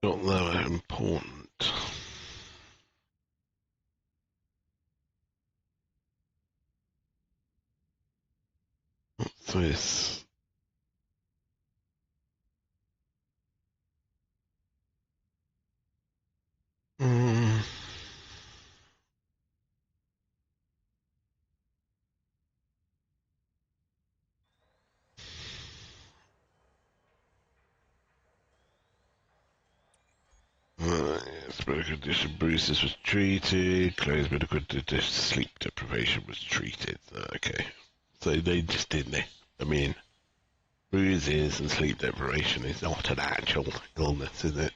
got that important. What's this? Mm. Yes, medical condition bruises was treated, closed medical condition, sleep deprivation was treated. Okay. So they just didn't they? I mean, bruises and sleep deprivation is not an actual illness, is it?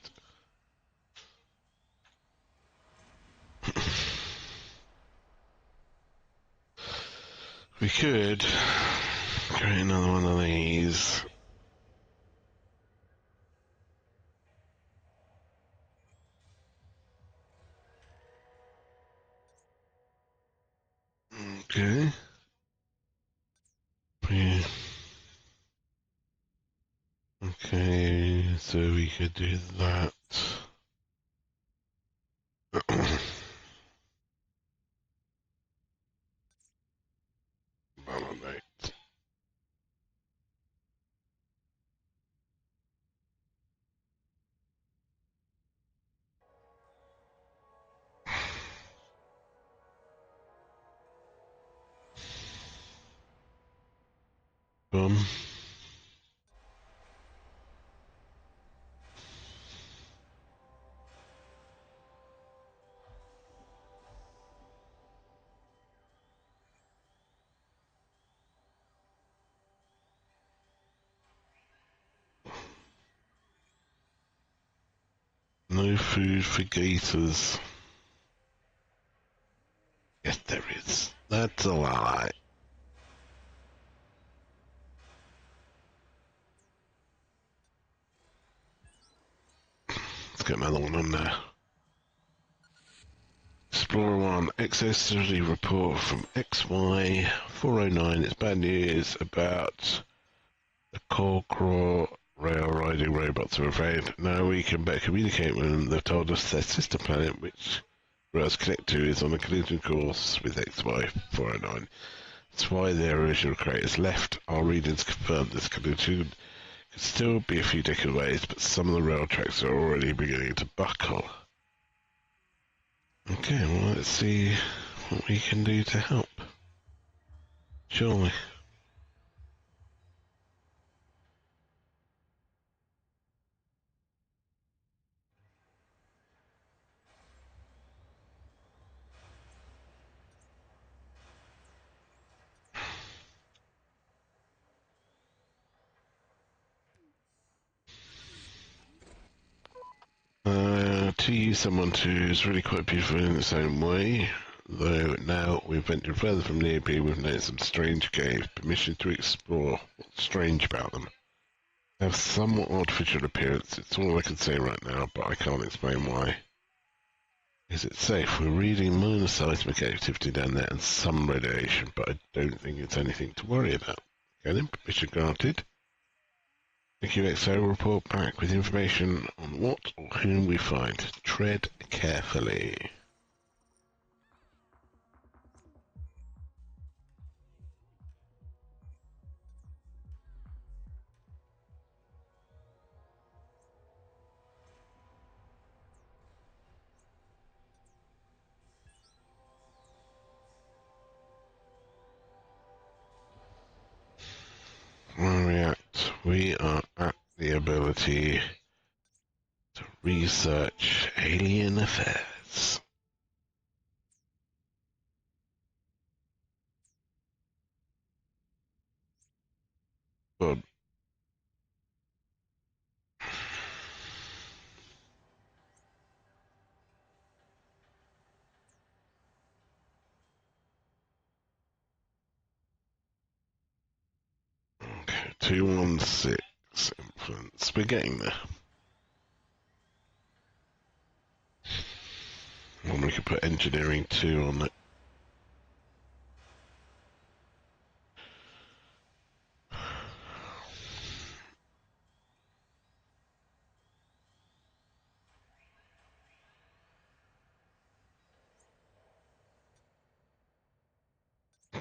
We could create another one of these. Okay. Yeah. Okay, so we could do that. Validate. Boom. No food for gators. Yes, there is. That's a lie. Let's get another one on there. Explorer 1, Exogate report from XY409. It's bad news about the core rail riding robots, I'm afraid. Now we can better communicate with them. They've told us their sister planet, which rails connect to, is on a collision course with XY409. That's why their original creators left. Our readings confirm this collision could still be a few decades away, but some of the rail tracks are already beginning to buckle. Okay, well, let's see what we can do to help. Surely. To use someone who is really quite beautiful in its own way, though now we've ventured further from the AP, we've noticed some strange caves. Permission to explore what's strange about them. They have somewhat artificial appearance, it's all I can say right now, but I can't explain why. Is it safe? We're reading minor seismic activity down there and some radiation, but I don't think it's anything to worry about. Okay then, permission granted. The QXO will report back with information on what or whom we find. Tread carefully. Where are we at? We are at the ability to research alien affairs. Good. Okay, 216 influence. We're getting there. Well, we could put engineering 2 on it.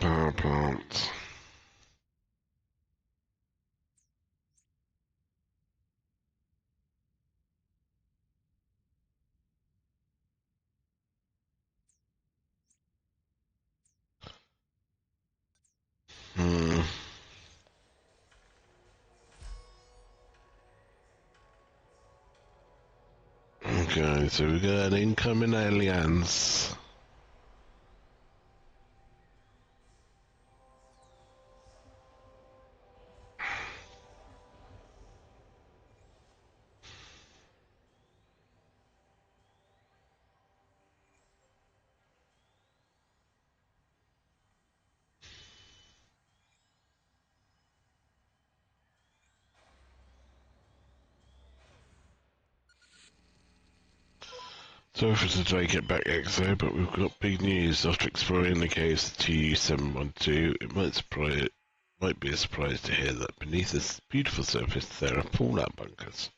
Power plants. Hmm. Okay, so we got incoming aliens. Sorry for today, get back EXO, but we've got big news. After exploring the caves of TU-712, it might be a surprise to hear that beneath this beautiful surface there are fallout bunkers.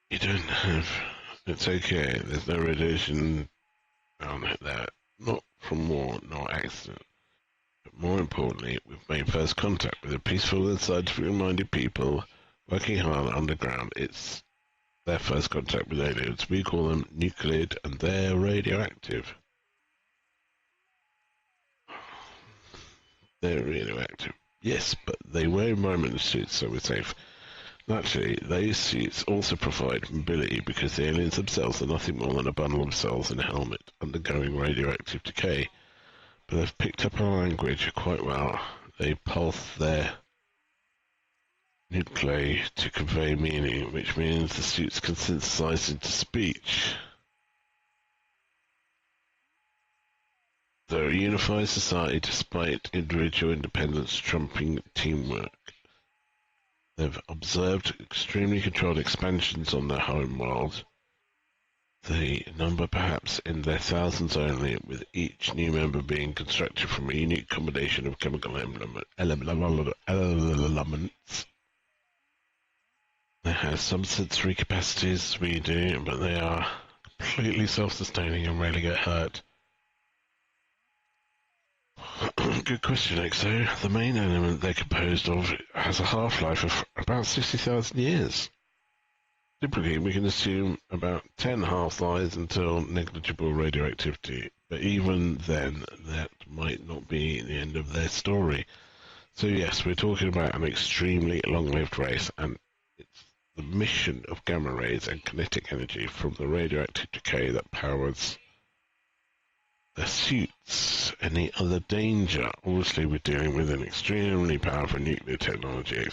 You don't have... It's okay, there's no radiation down there. Not from war, nor accident. But more importantly, we've made first contact with a peaceful and scientific-minded people working hard underground. It's their first contact with aliens. We call them nucleid, and they're radioactive. They're radioactive. Yes, but they wear environmental suits, so we're safe. Naturally, those suits also provide mobility because the aliens themselves are nothing more than a bundle of cells in a helmet undergoing radioactive decay. But they've picked up our language quite well. They pulse their nuclei to convey meaning, which means the suits can synthesize into speech. So, a unified society despite individual independence trumping teamwork. They've observed extremely controlled expansions on their home world. The number perhaps in their thousands only, with each new member being constructed from a unique combination of chemical elements. They have some sensory capacities we do, but they are completely self-sustaining and rarely get hurt. Good question, Exo. The main element they're composed of has a half-life of about 60,000 years. Typically, we can assume about 10 half-lives until negligible radioactivity, but even then, that might not be the end of their story. So yes, we're talking about an extremely long-lived race, and it's the mission of gamma rays and kinetic energy from the radioactive decay that powers their suits. Any other danger? Obviously, we're dealing with an extremely powerful nuclear technology,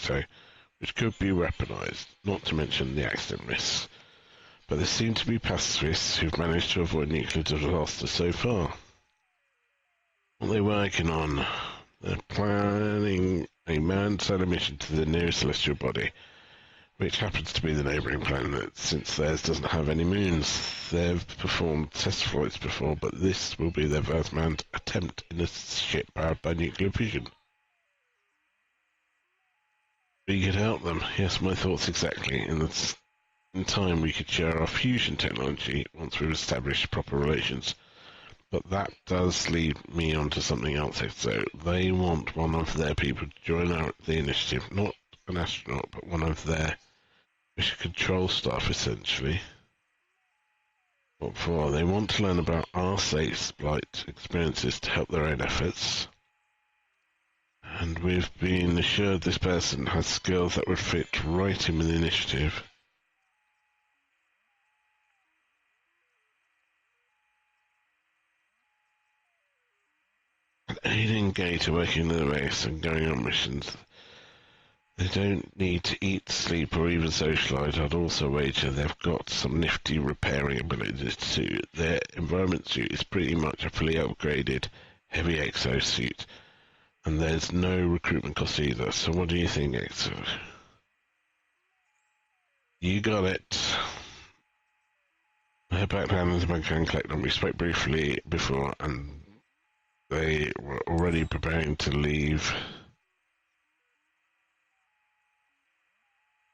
which could be weaponized, not to mention the accident risks. But there seem to be pacifists who've managed to avoid nuclear disaster so far. What are they working on? They're planning a manned solar mission to the nearest celestial body, which happens to be the neighbouring planet, since theirs doesn't have any moons. They've performed test flights before, but this will be their first manned attempt in a ship powered by nuclear fusion. We could help them. Yes, my thoughts exactly. In time, we could share our fusion technology once we've established proper relations. But that does lead me on to something else. So they want one of their people to join the initiative, not an astronaut, but one of their mission control staff, essentially. What for? They want to learn about our safe flight experiences to help their own efforts. And we've been assured this person has skills that would fit right in with the initiative. Alien Gate are working in the race and going on missions. They don't need to eat, sleep, or even socialise. I'd also wager they've got some nifty repairing abilities too. Their environment suit is pretty much a fully upgraded heavy exosuit, and there's no recruitment cost either. So what do you think, Exo? You got it. Head back down into my and collect them. We spoke briefly before, and they were already preparing to leave.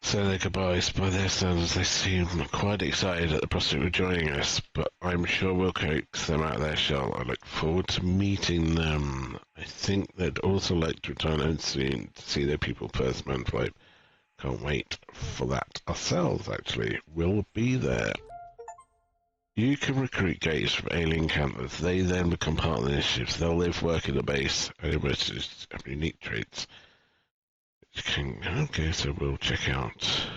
Say their goodbyes. By their standards, they seem quite excited at the prospect of joining us, but I'm sure we'll coax them out of their shell. I look forward to meeting them. I think they'd also like to return home soon to see their people first, man flight. Can't wait for that ourselves, actually. We'll be there. You can recruit gates from alien campers. They then become part of the initiative. They'll live, work in the base, and have unique traits. Okay, so we'll check out.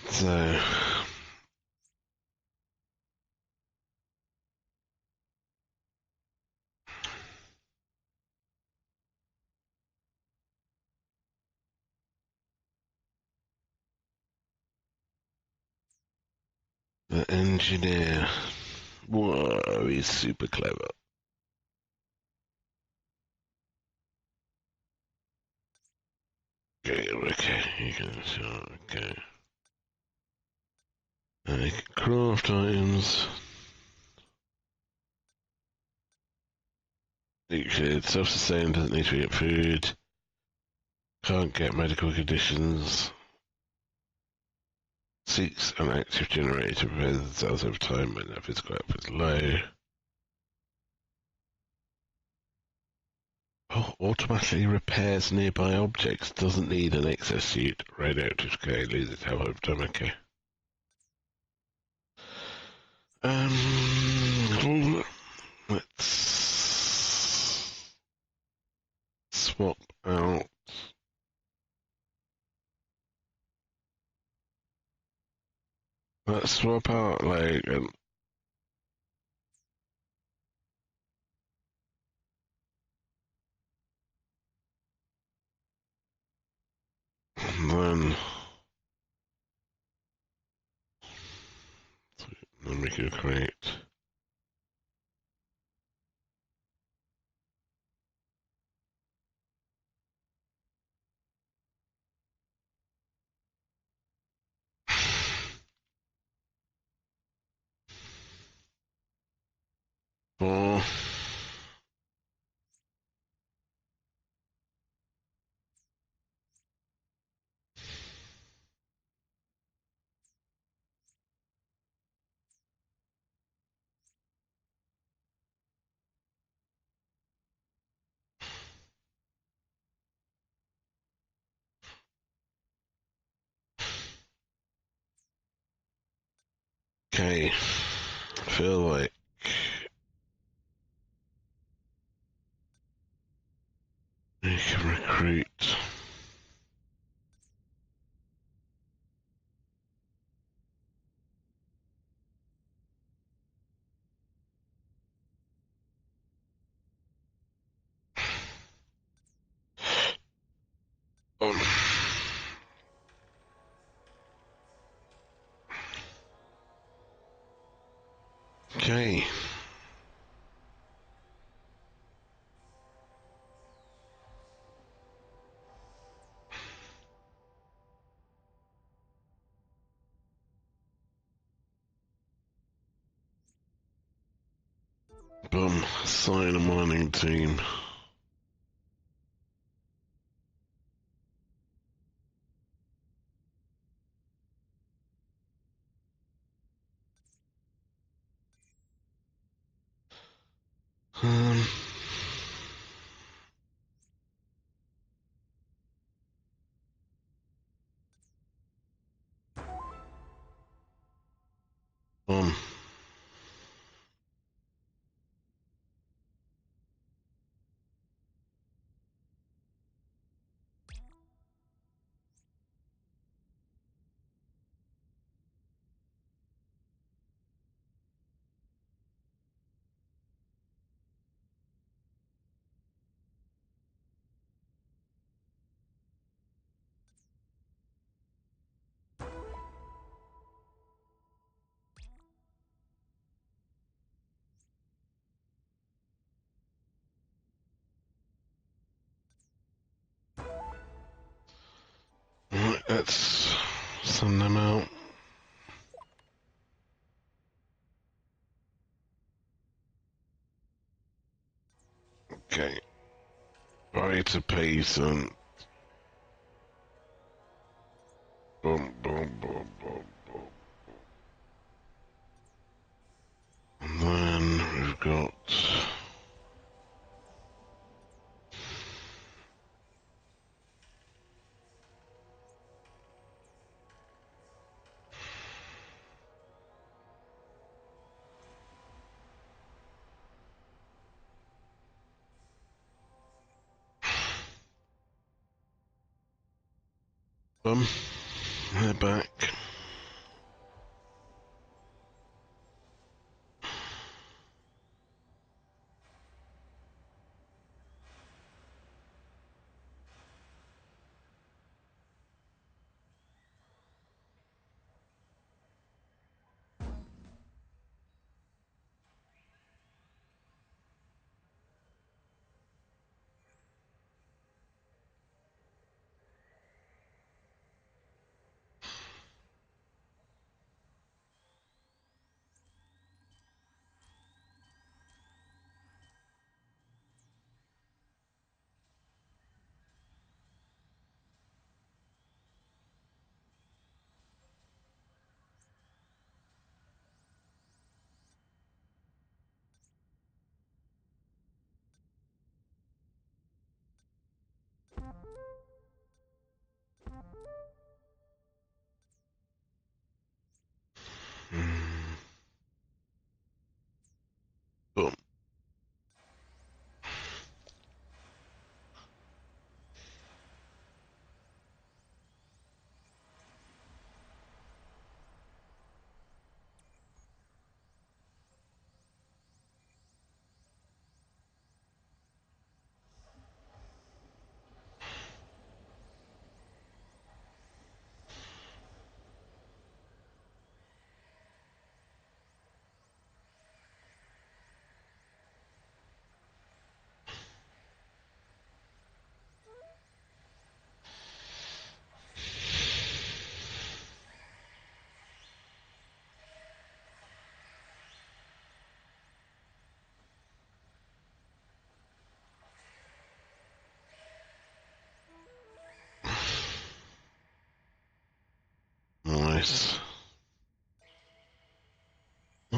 So, the engineer. Whoa, he's super clever. Okay, you can okay. You can craft items. Nuclear, self-sustained, doesn't need to eat food. Can't get medical conditions. Seeks an active generator to prepare the cells over time when their physical output is low. Oh, automatically repairs nearby objects. Doesn't need an exosuit. Radioactive decay loses health over time. Okay. Let's swap out. Let's swap out like then we can create. Four. Okay, I feel like we can recruit. Um, okay. Boom, assign a mining team. Um, boom. Right, let's send them out. Okay. Right to peasant. Boom, boom, boom, boom, boom. And then we've got. Boom. They're back. Mm, boom.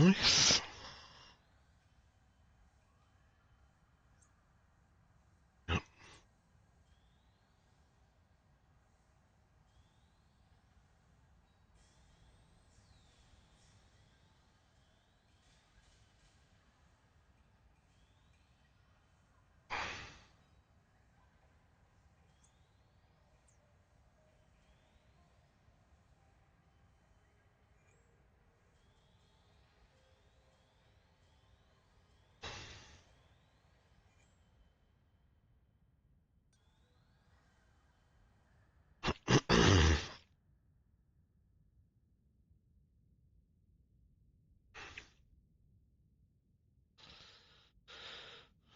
Nice. Yep.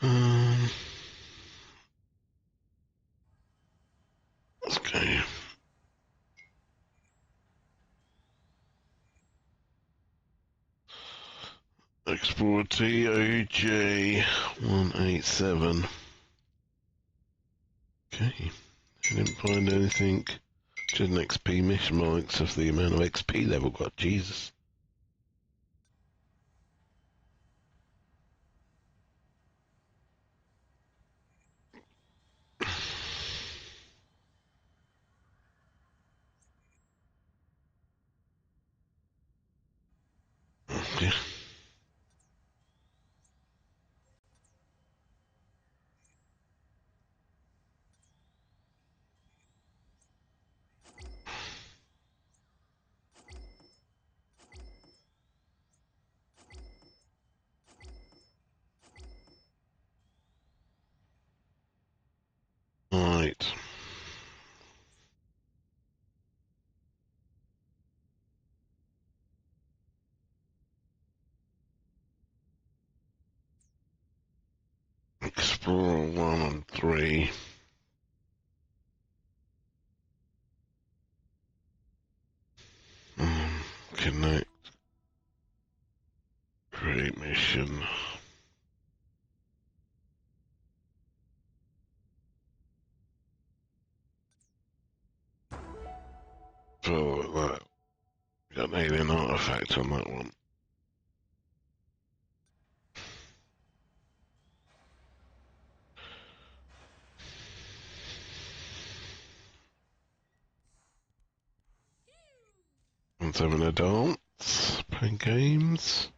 um, let's go. Explorer TOJ 187. Okay. Didn't find anything. Just an XP mission marks of the amount of XP level got. Jesus. Okay. Right. Explorer 1 and 3. Connect. Create mission. So that. Got an alien artifact on that one. And 7 adults. Playing games.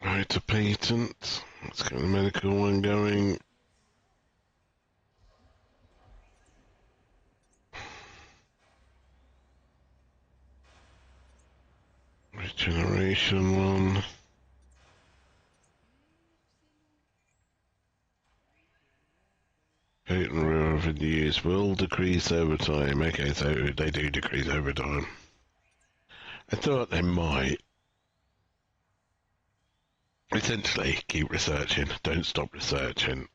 Right to patent. Let's get the medical one going. Regeneration one. Patent revenues will decrease over time. Okay, so they do decrease over time. I thought they might. Essentially, keep researching. Don't stop researching.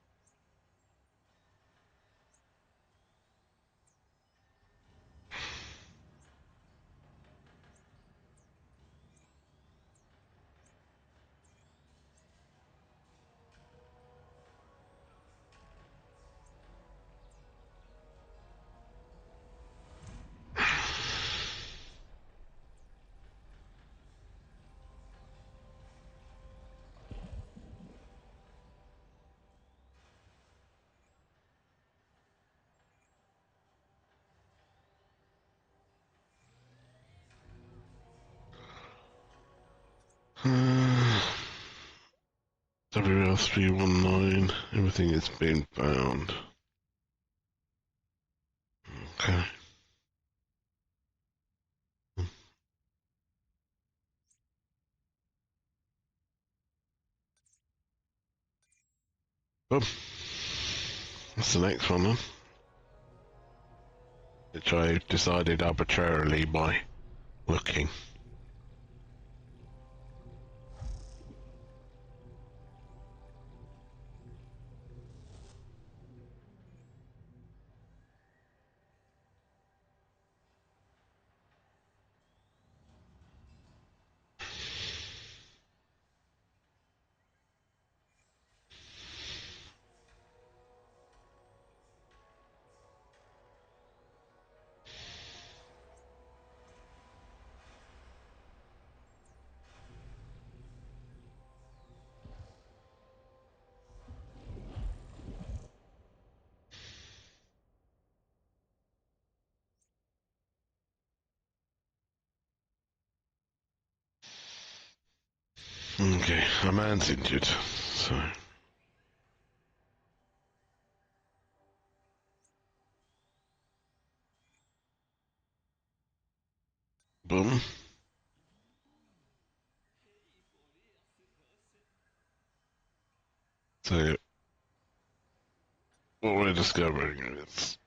WL319. Everything has been found. Okay. Oh, that's the next one then. Which I decided arbitrarily by looking. Okay, a man's injured, so... Boom. So, what we're discovering is...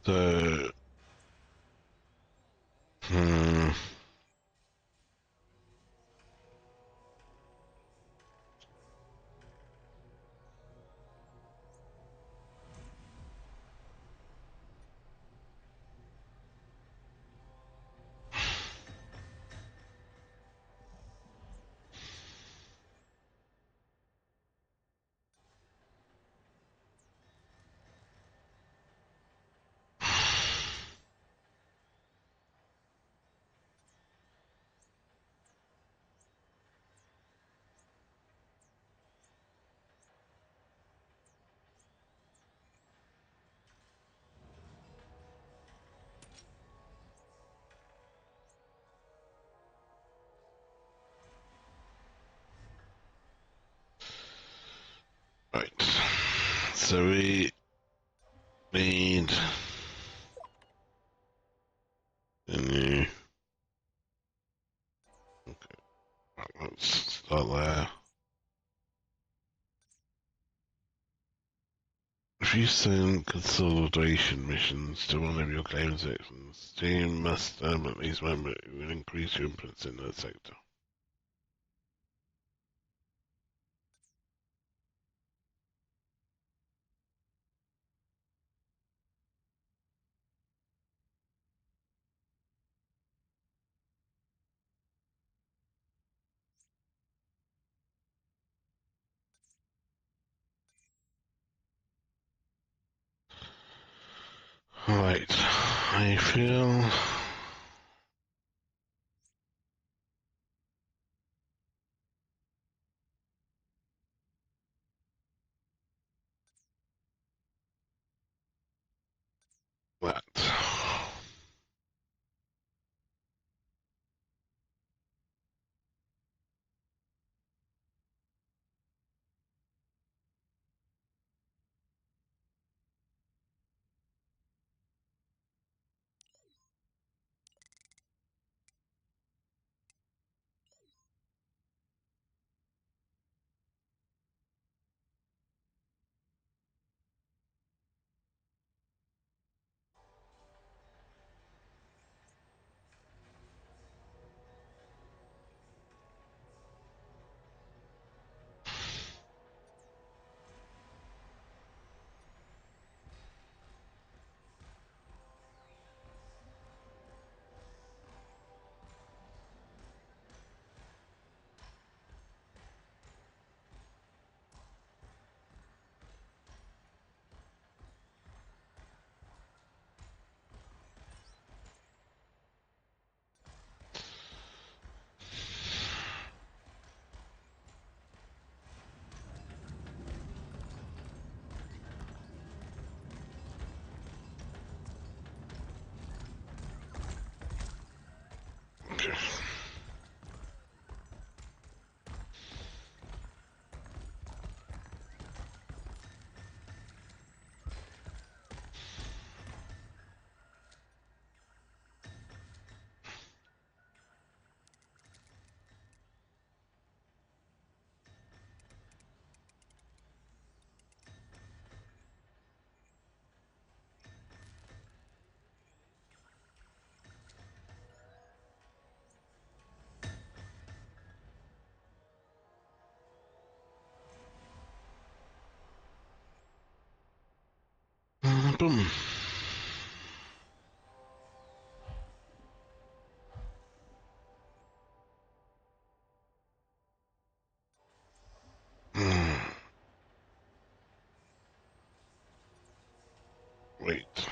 So... Hmm... Right. So we need a new... Okay, right, let's start there. If you send consolidation missions to one of your game sections, Steam must at least remember it will increase your inputs in that sector. Right, I feel... that. Boom. Wait.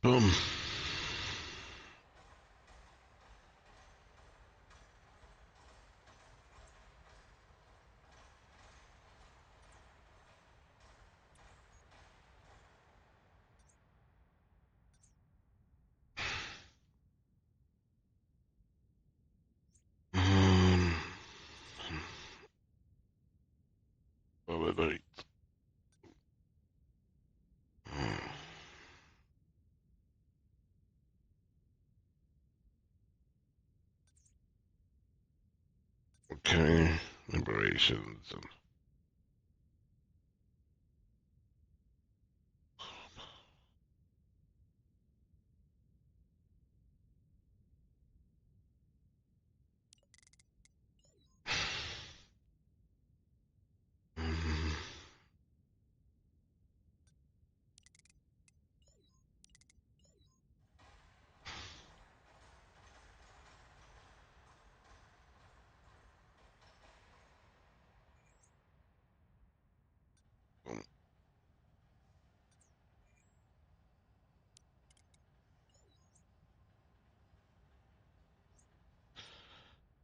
Boom. Um, wait. Okay. Liberations.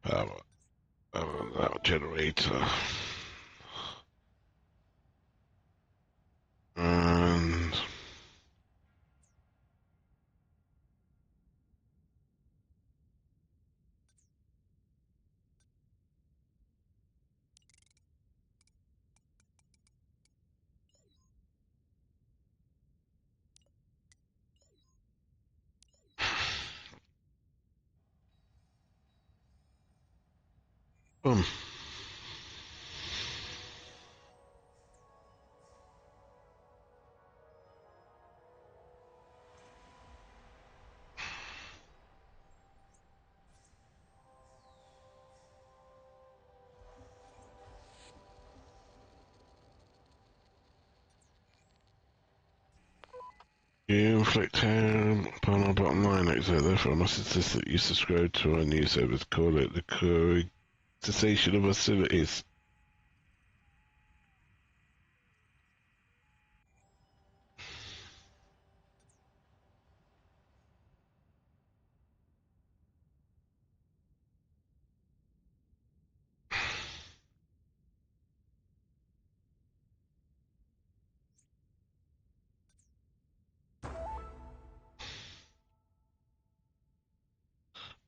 Power. That generator. And boom. You inflict harm upon our bottom line, exit. Therefore, I must insist that you subscribe to our new service. Call it the cessation of hostilities.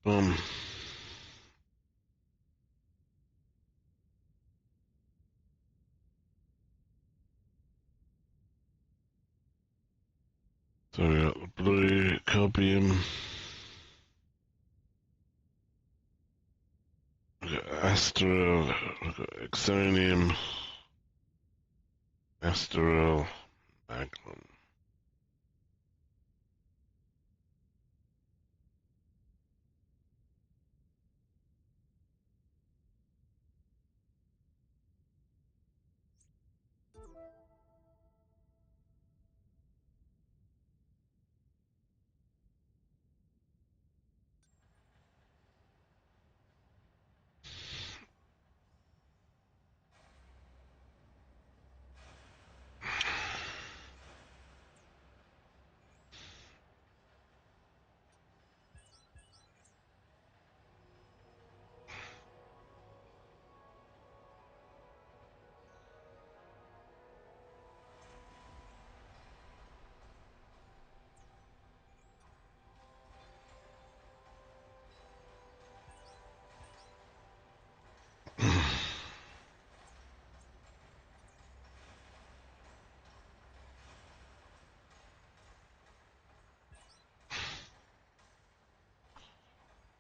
Boom. So we got the blue cobbium. We got Astral, we got Exonium, Astral, Magnum.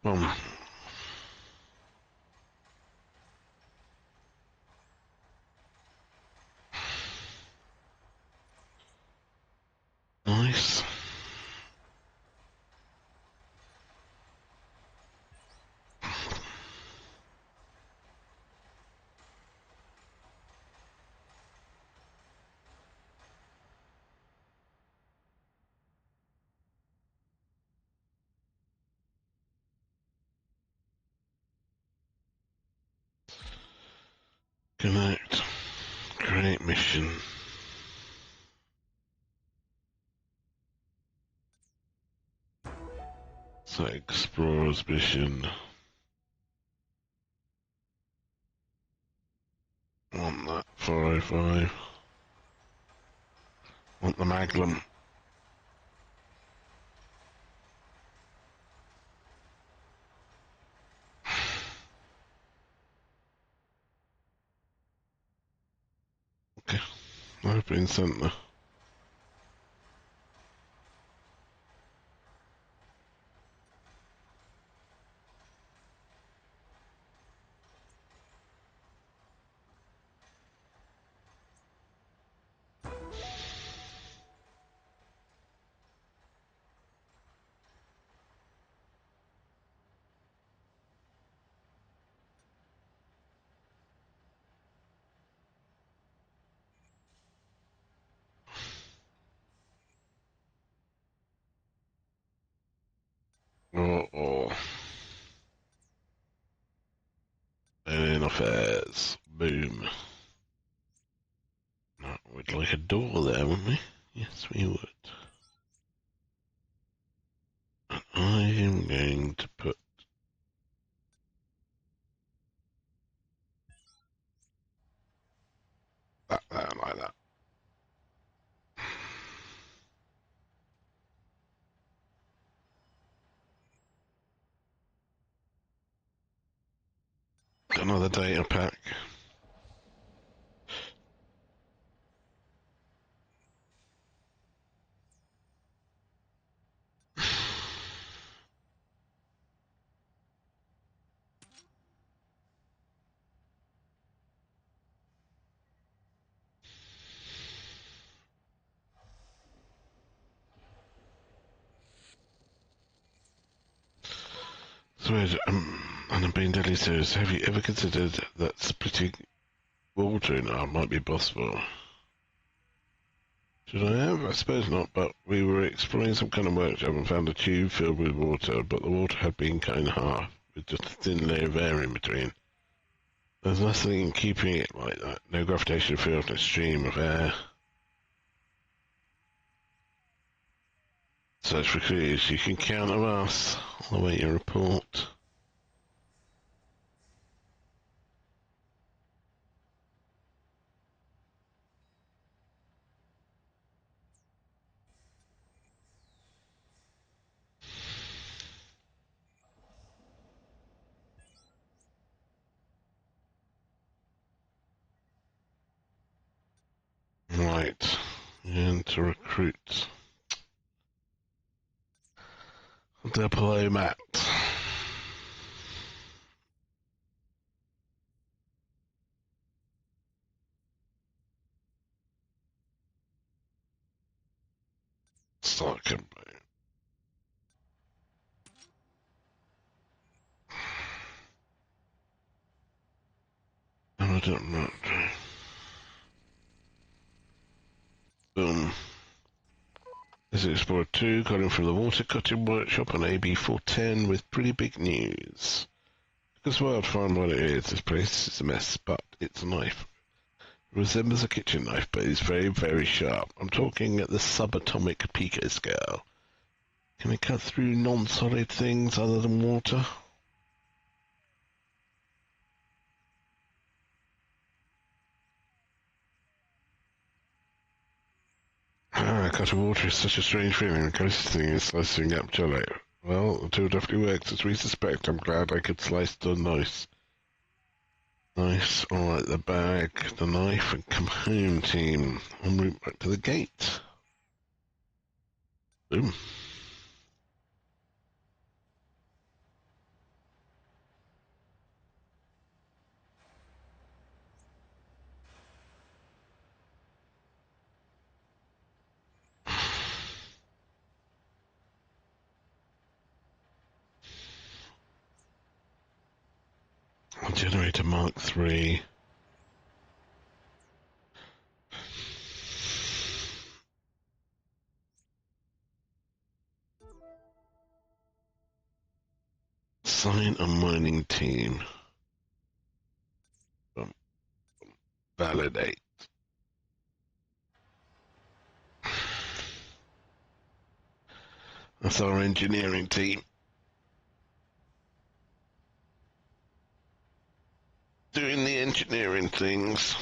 Boom. Nice. Connect. Great mission. So Explorer's mission. Want that 405. Want the Magnum. Okay, I've been sent there. Oh. Alien affairs. Boom. No, we'd like a door there, wouldn't we? Yes, we would. And I am going to put that there like that. Another data pack. So, and I'm being deadly serious. Have you ever considered that splitting water in our might be possible? Should I have? I suppose not, but we were exploring some kind of workshop and found a tube filled with water, but the water had been cut in half, with just a thin layer of air in between. There's nothing keeping it like that. No gravitational field, no stream of air. Search for clues. You can count on us. I'll await your report. to recruit. Diplomat. Start campaign. And I don't know. Boom. This is Explorer 2, calling from the water cutting workshop on AB 410 with pretty big news. Because well, I'd find what it is. This place is a mess, but it's a knife. It resembles a kitchen knife, but it's very, very sharp. I'm talking at the subatomic picoscale. Can it cut through non-solid things other than water? Cut of water is such a strange feeling. The closest thing is slicing up jelly. Well, the tool definitely works as we suspect. I'm glad I could slice the nice. Nice. Alright, the bag, the knife, and come home, team. En route back to the gate. Boom. Generator Mark III. Assign a mining team. Validate. That's our engineering team. Doing the engineering things.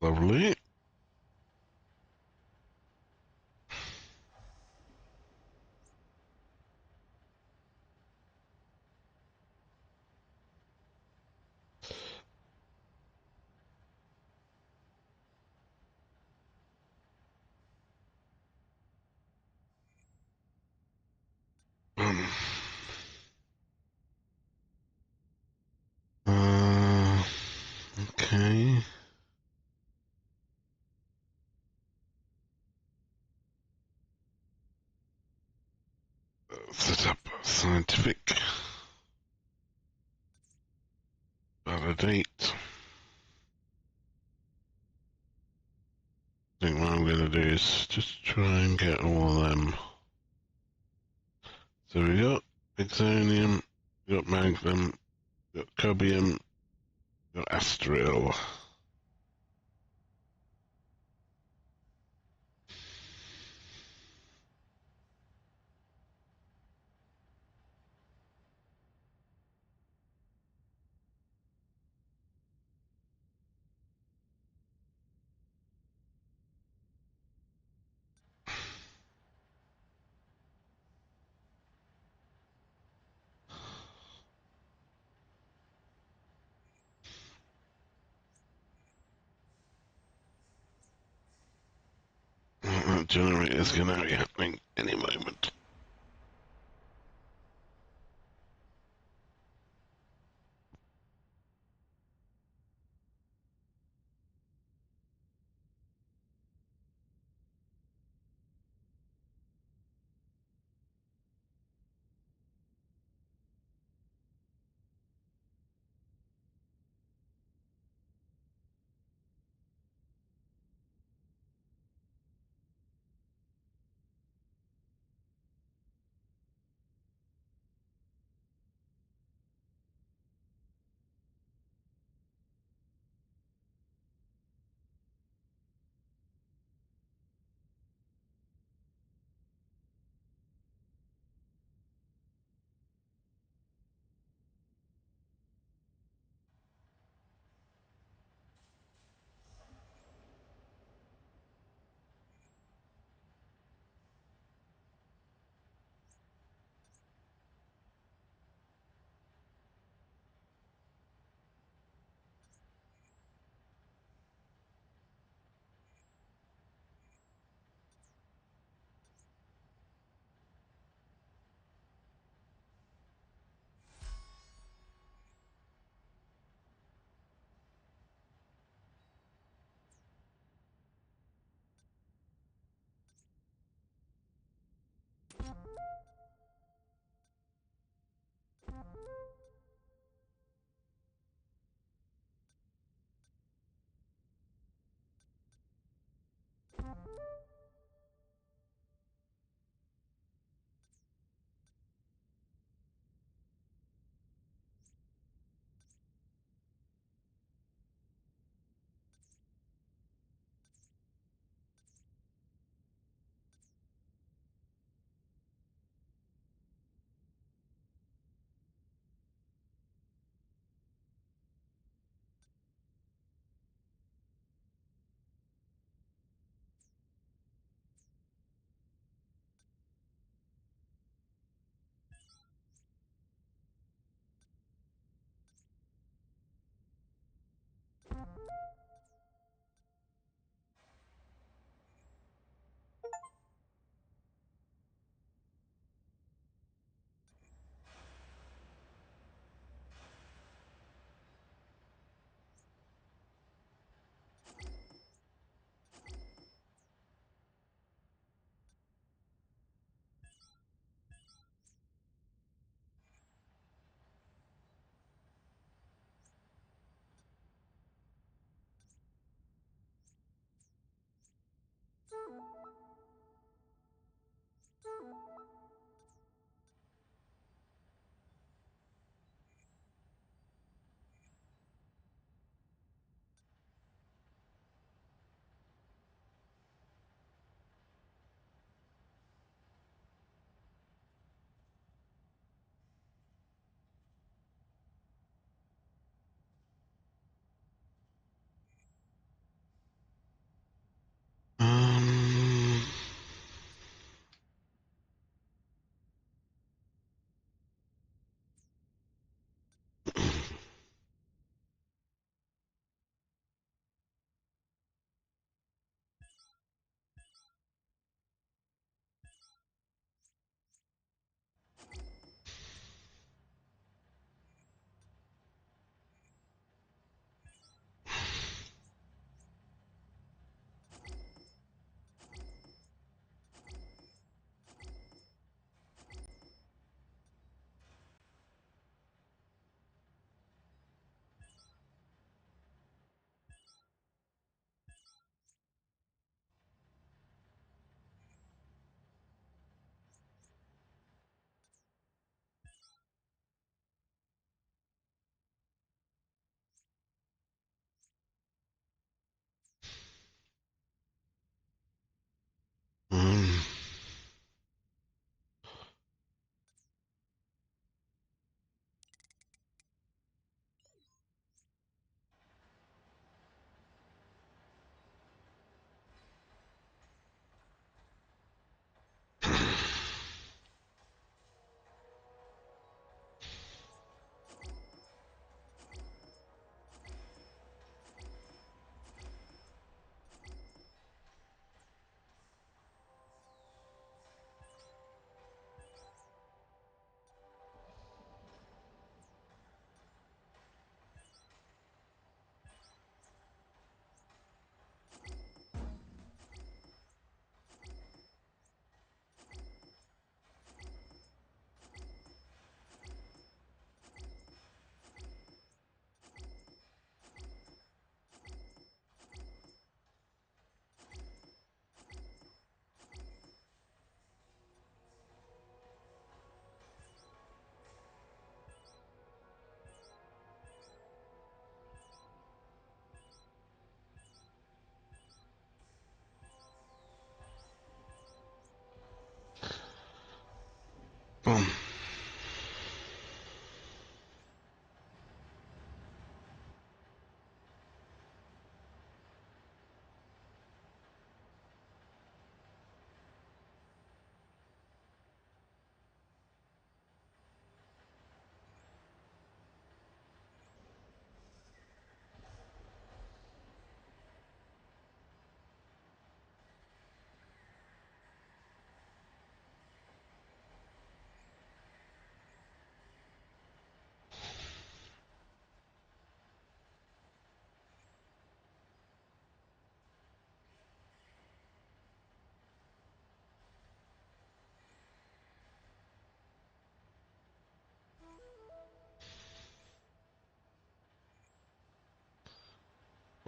Lovely. Okay. Set up scientific. Validate. I think what I'm going to do is just try and get all of them. So we got Exonium, we got Magnum, we got Cobium, we got Astril. That generator is going to be happening any moment.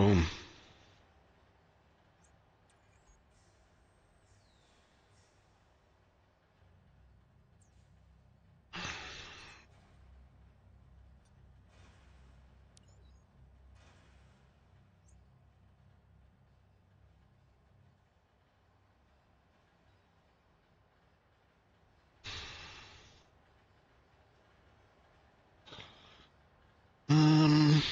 Boom. Um,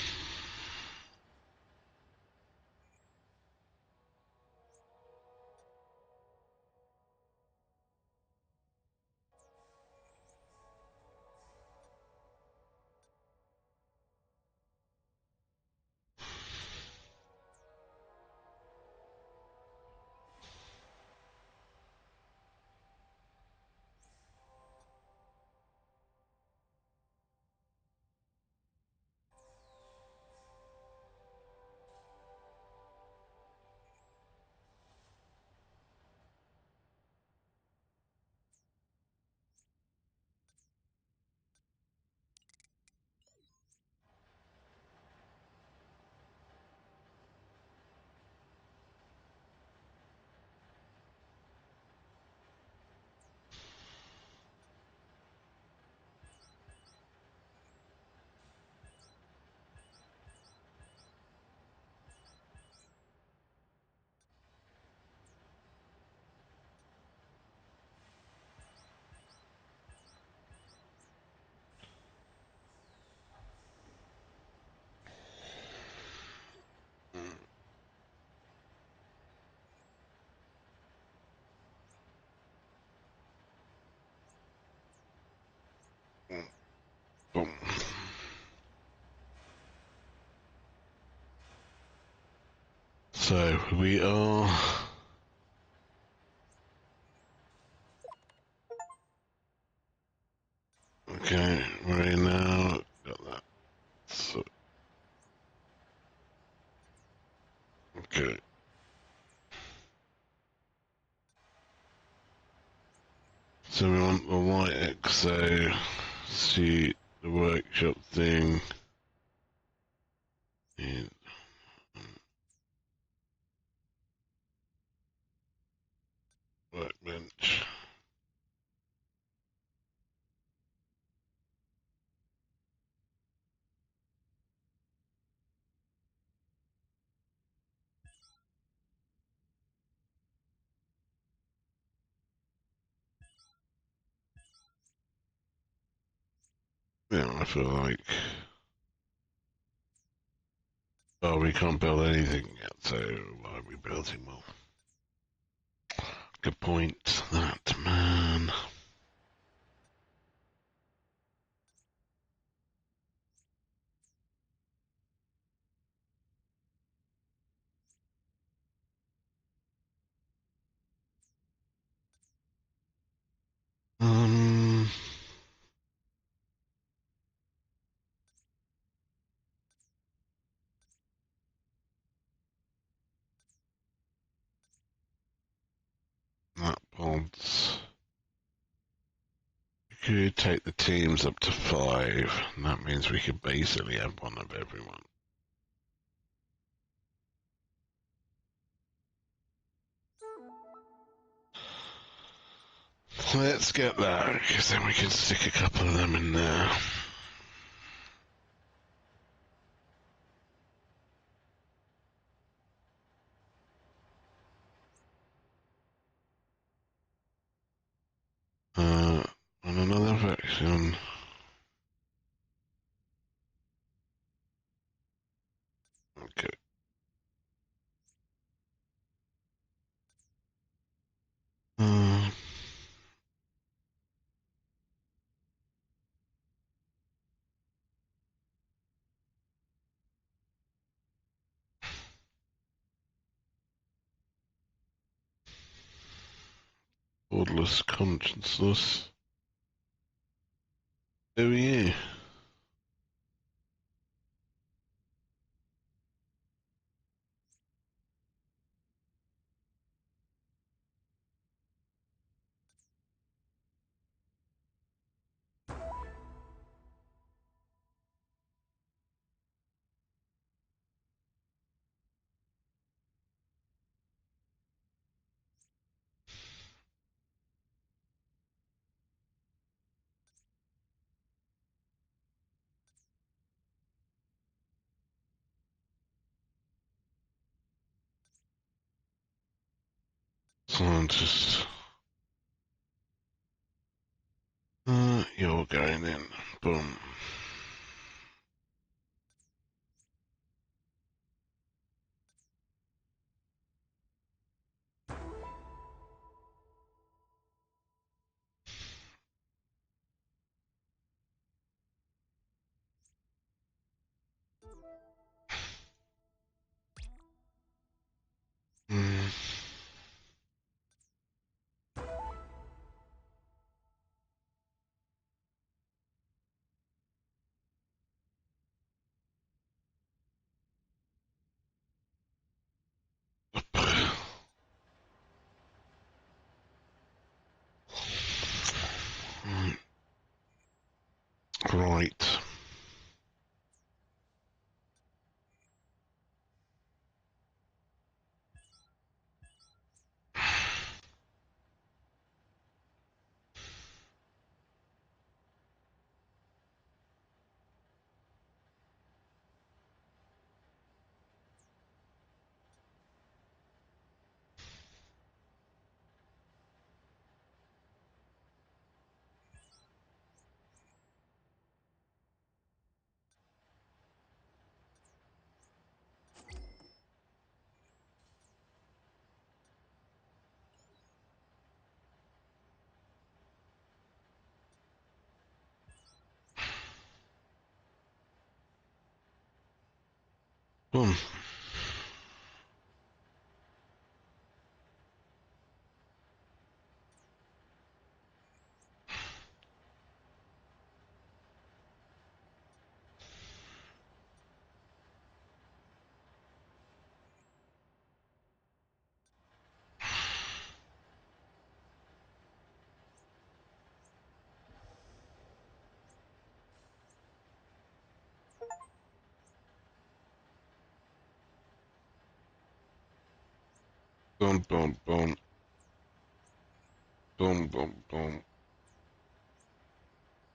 boom. So we are. Okay, right now. Got that. So, okay. So we want the light exo, see the workshop thing, and workbench. Yeah, I feel like, oh, we can't build anything yet, so why are we building more? Good point, that man. Um, that pods. We could take the teams up to 5, and that means we could basically have one of everyone. Let's get that, because then we can stick a couple of them in there. On another faction. Okay. Uh, Borderless consciousness. Oh yeah. Scientist. You're going in. Boom. Mm. Right. Boom. Boom, boom, boom. Boom, boom, boom.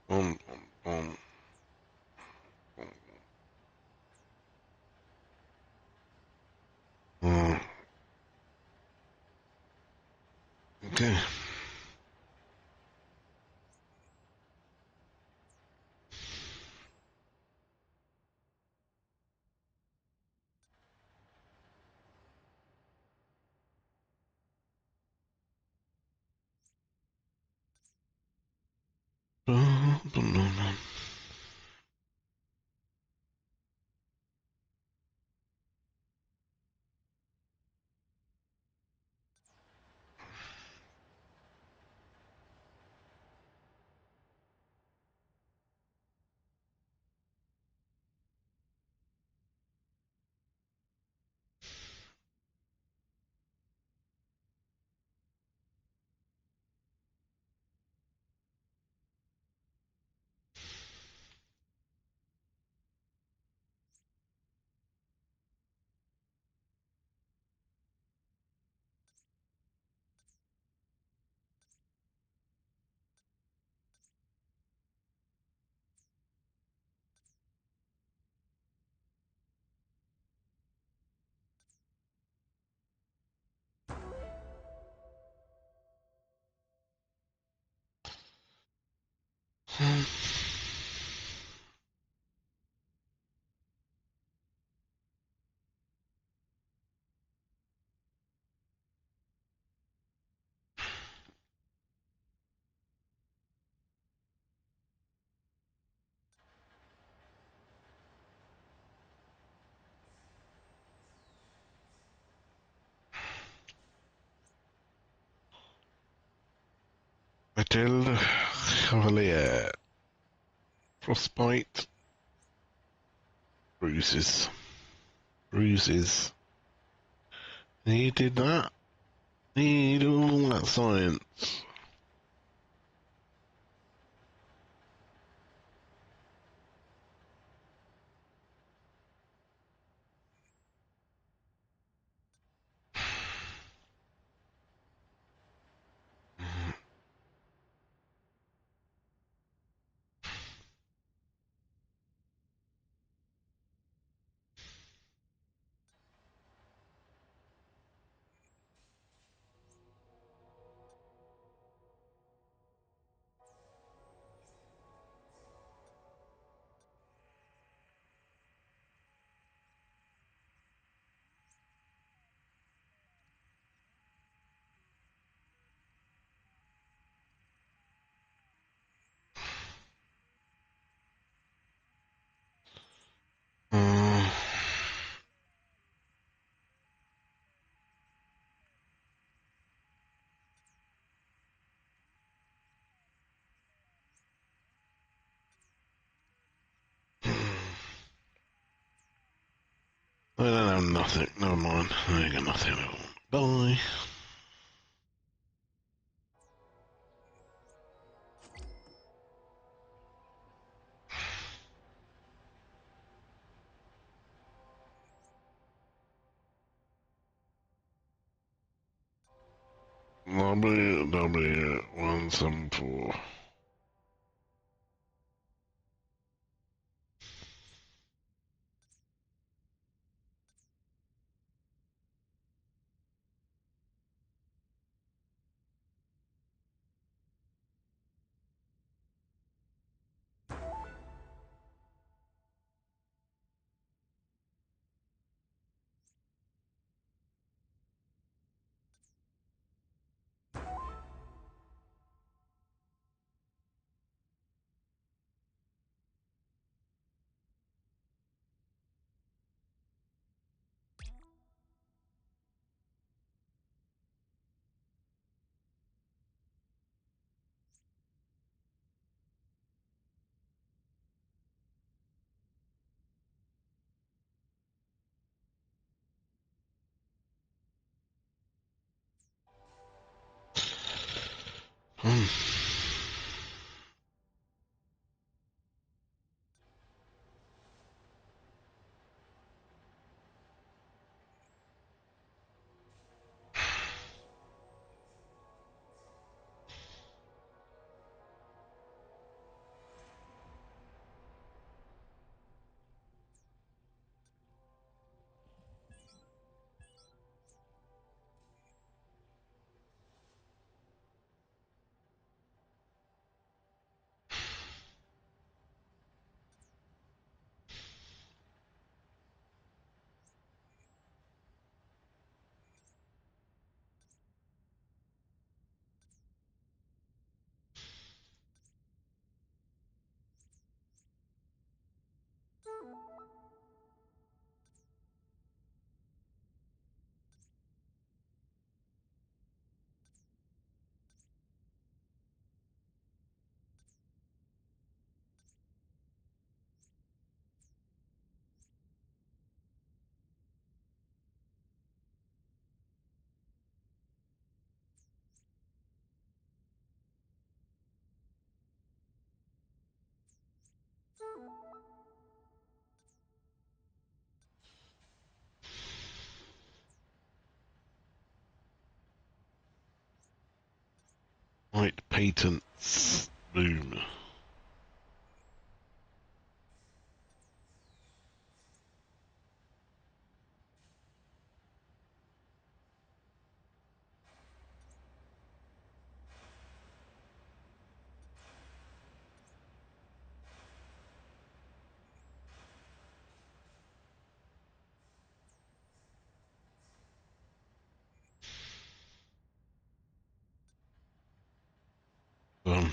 Boom, boom, boom. Boom. Okay. Boom, boom, boom, boom. Matilda Cavalier. Frostbite. Bruises. Bruises. He did that. He did all that science. I don't have nothing. Never mind. I ain't got nothing at all. Bye. WW174. Right, patents. Boom. Um,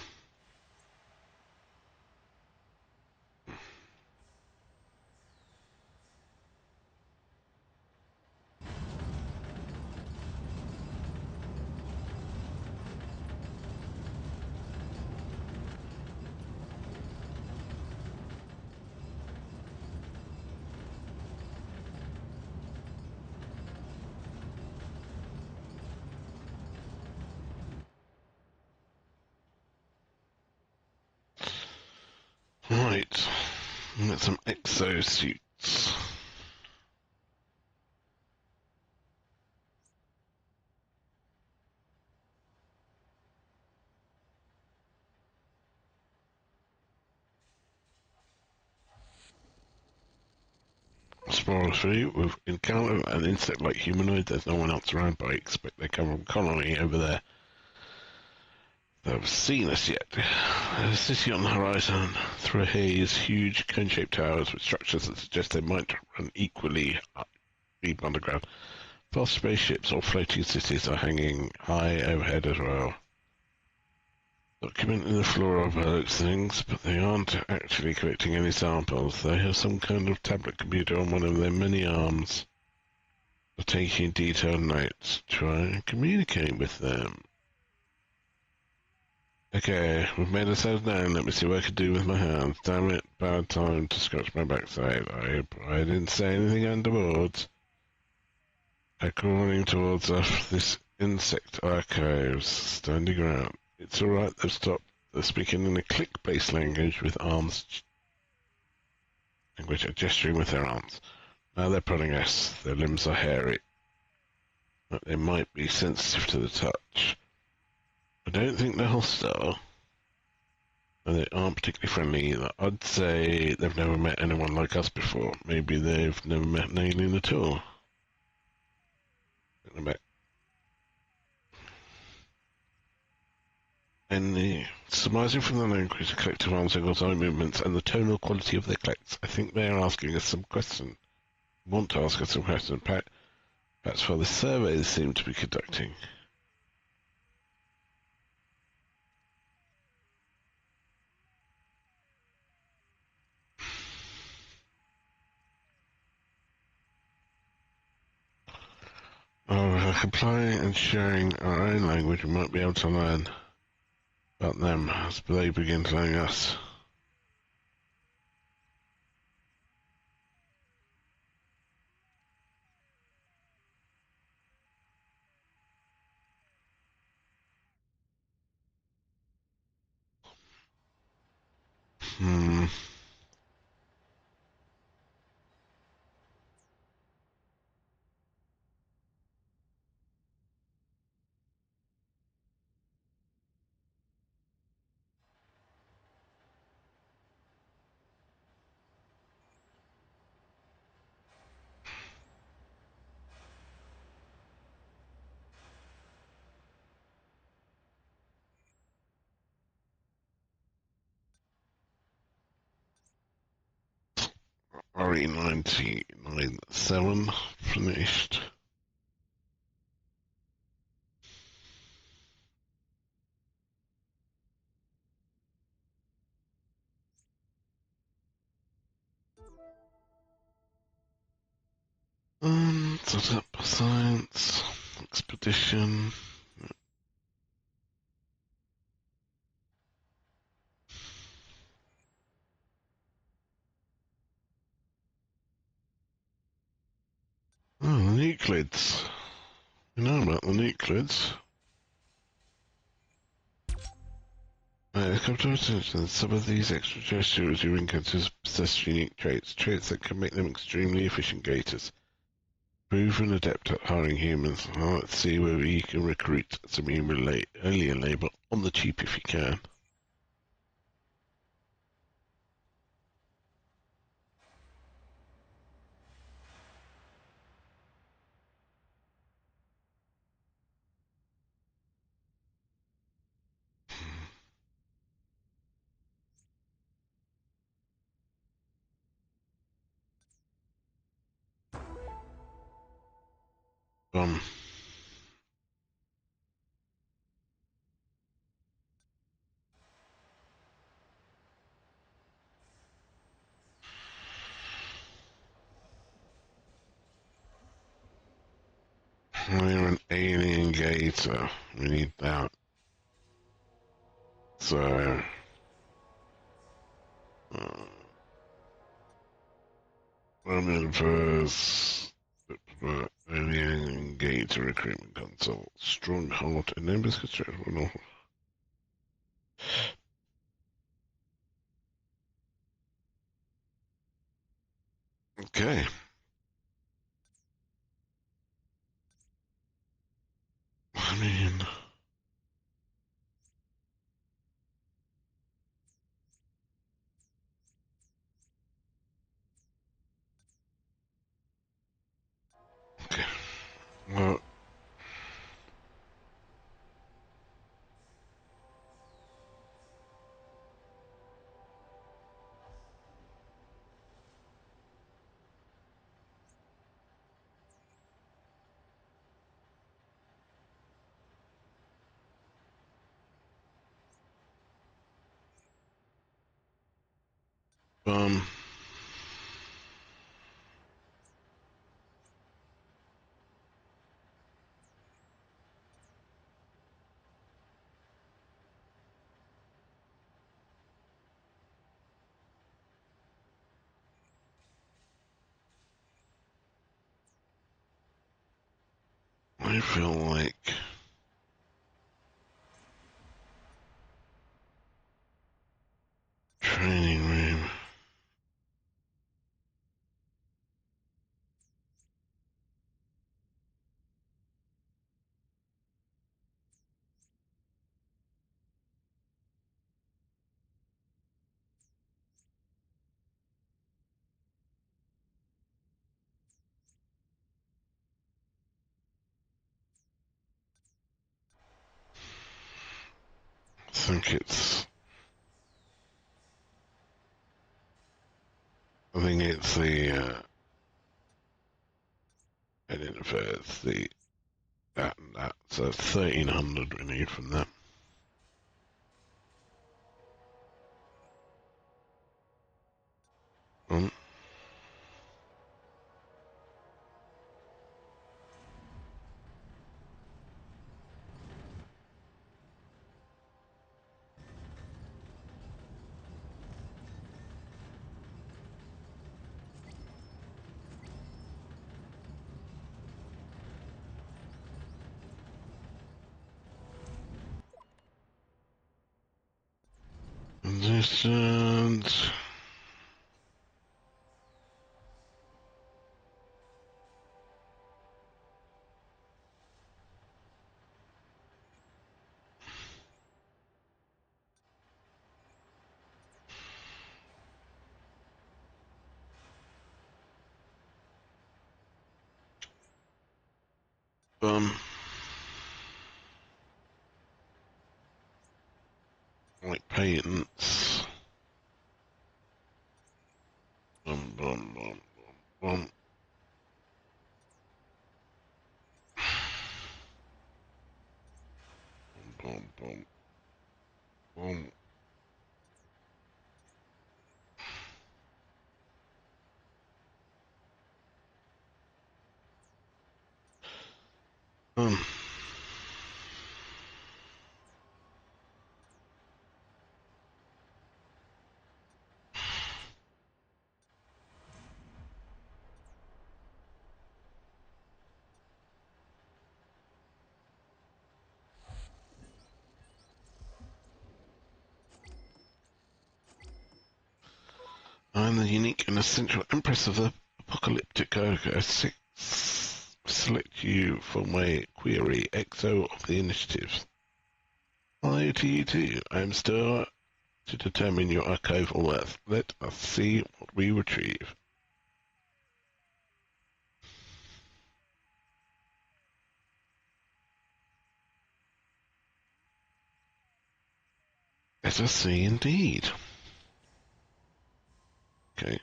right. Get some exosuits. Spoiler 3, we've encountered an insect-like humanoid. There's no one else around, but I expect they come from a colony over there. They haven't seen us yet. There's a city on the horizon. Through a haze, huge cone-shaped towers with structures that suggest they might run equally deep underground. Vast spaceships or floating cities are hanging high overhead as well. Documenting the flora overlooks things, but they aren't actually collecting any samples. They have some kind of tablet computer on one of their many arms. They're taking detailed notes. Try and communicate with them. Okay, we've made ourselves known. Let me see what I can do with my hands. Damn it, bad time to scratch my backside. I didn't say anything underboard. According towards this insect archives, standing around. It's alright, they've stopped. They're speaking in a click-based language with gesturing with their arms. Now they're prodding us. Their limbs are hairy. But they might be sensitive to the touch. I don't think they're hostile. And they aren't particularly friendly either. I'd say they've never met anyone like us before. Maybe they've never met an alien at all. Surmising from the language, the collective arm signals, eye movements, and the tonal quality of their clicks, I think they are asking us some question. Want to ask us some question, perhaps for the survey they seem to be conducting. By complying and sharing our own language, we might be able to learn about them as they begin to learn us. Hmm. RE99-7 finished. Set up science expedition. Oh, the nuclids. We know about the nuclids. It's come to our attention that some of these extraterrestrials you encounter possess unique traits that can make them extremely efficient gators. Proven adept at hiring humans. Let's see whether you can recruit some human alien labor on the cheap if you can. Um, we're an alien gator. We need that. So, I'm in first. Alien gator recruitment console. Stronghold and numbers construction. Okay. I mean, okay. Well, um, I feel like training room. I think it's the, I don't know if it's the, that and that. So 1300 we need from that. Um, Distance. Um, like patents. Bum, bum, bum, bum, bum, bum, bum. Um, I'm the unique and essential Empress of the Apocalyptic Ogre. Select you for my query, EXO of the Initiatives. Hello to you too. I am still to determine your archival worth. Let us see what we retrieve. Let us see indeed. Okay,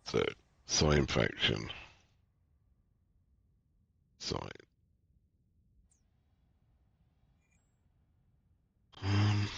so sign faction. Sign. Um,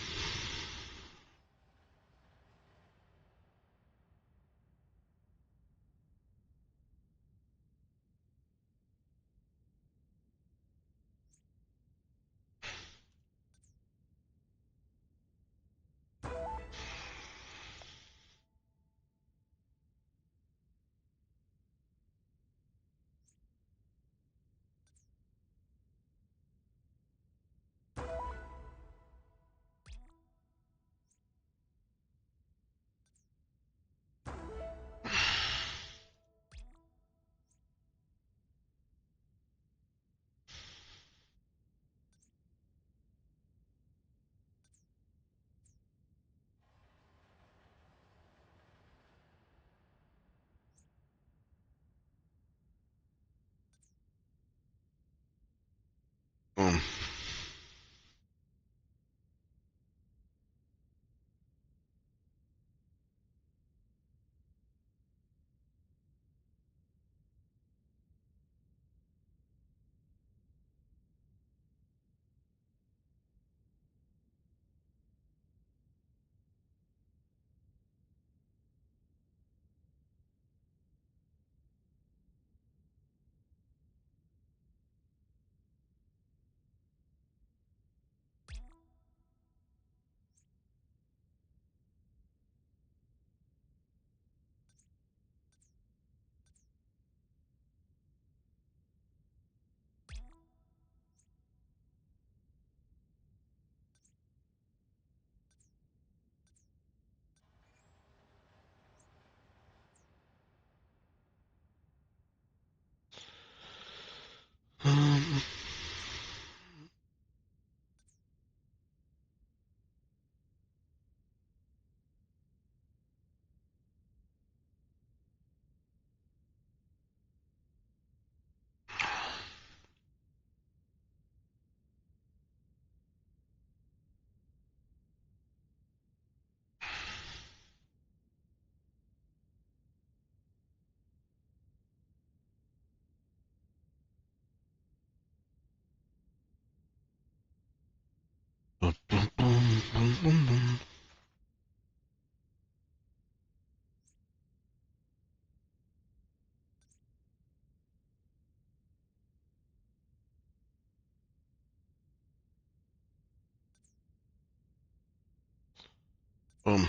Um,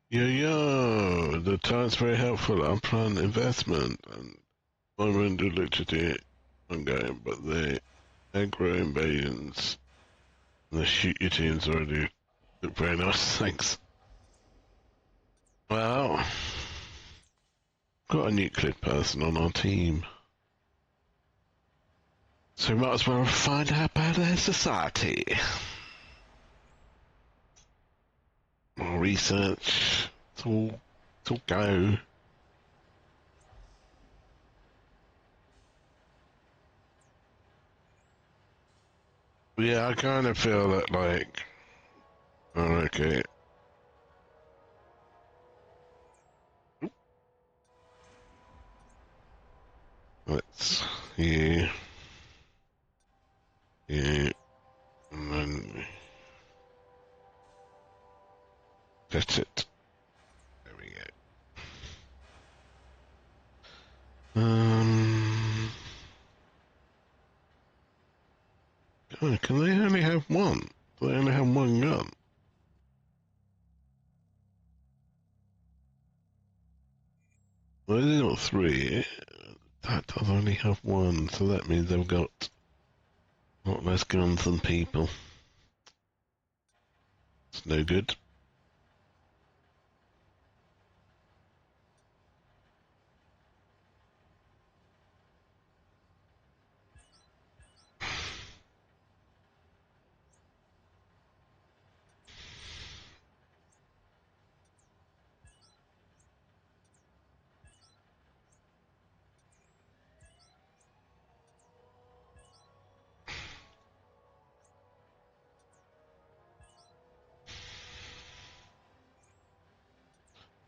yo, the time's very helpful. I'm planning investment and I'm under liquidity ongoing, but the aggro invasions and the shoot your teams already look very nice, thanks. Well, got a nuclear person on our team. So we might as well find out about their society. More research. It's all go. Yeah, I kind of feel that, like... Oh, okay. Let's... Yeah. Yeah. And then... That's it. There we go. Oh, can they only have one? Do they only have one gun? Well, they've got three. That does only have one, so that means they've got a lot less guns than people. It's no good.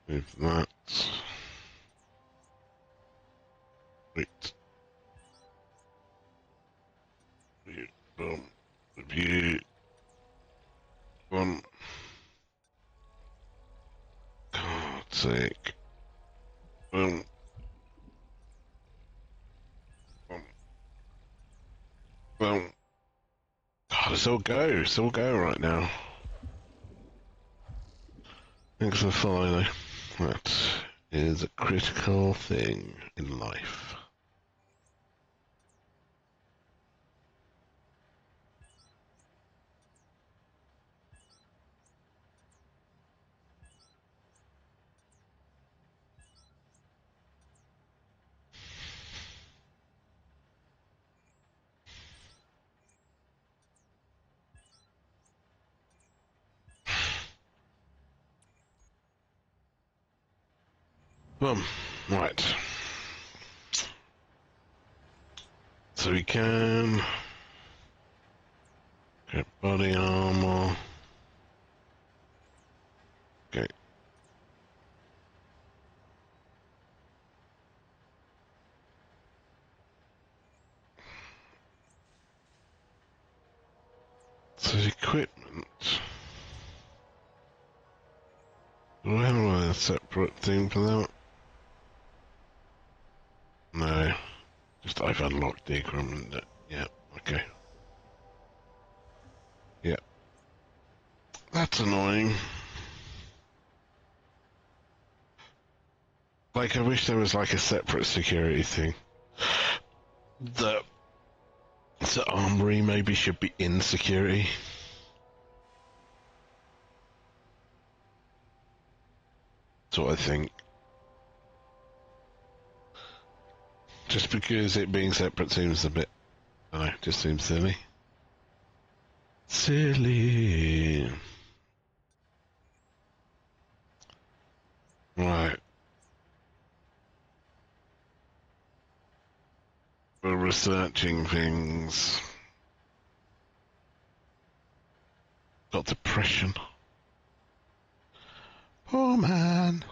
With that... Wait. Review... One... God's sake. Um... Um... God, it's all go right now. Thanks for following. That is a critical thing in life. Right. So we can get body armor. Okay. So equipment. Do I have a separate thing for that? No. Just I've unlocked the equipment. Yeah, okay. Yeah. That's That's annoying. Like, I wish there was like a separate security thing. The armory maybe should be in security. That's what I think. Just because it being separate seems a bit... I don't know, just seems silly. Silly. Right. We're researching things. Got depression. Poor man.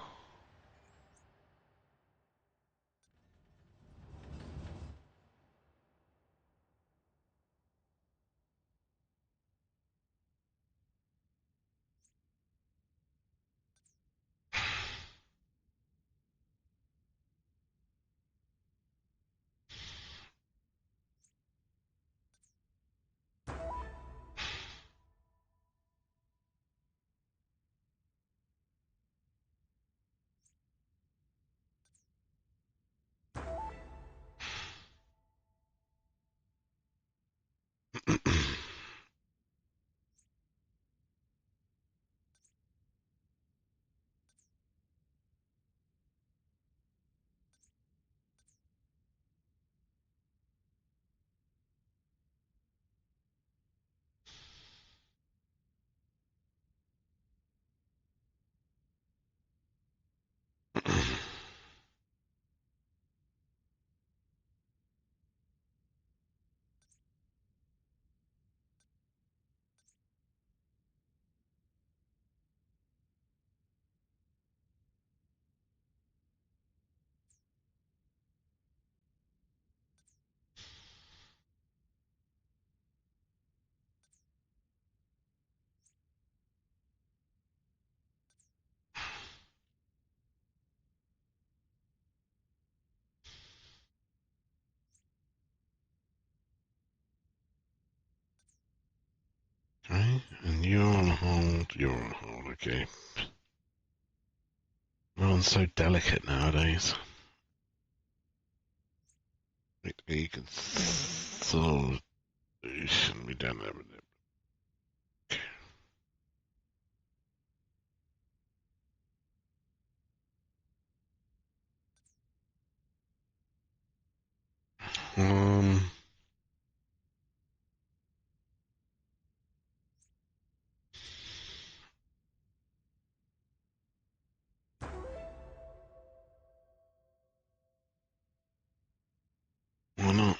Okay, and you're on hold, you're on hold, okay. Everyone's so delicate nowadays. You can solution, we don't have it. Um, why not?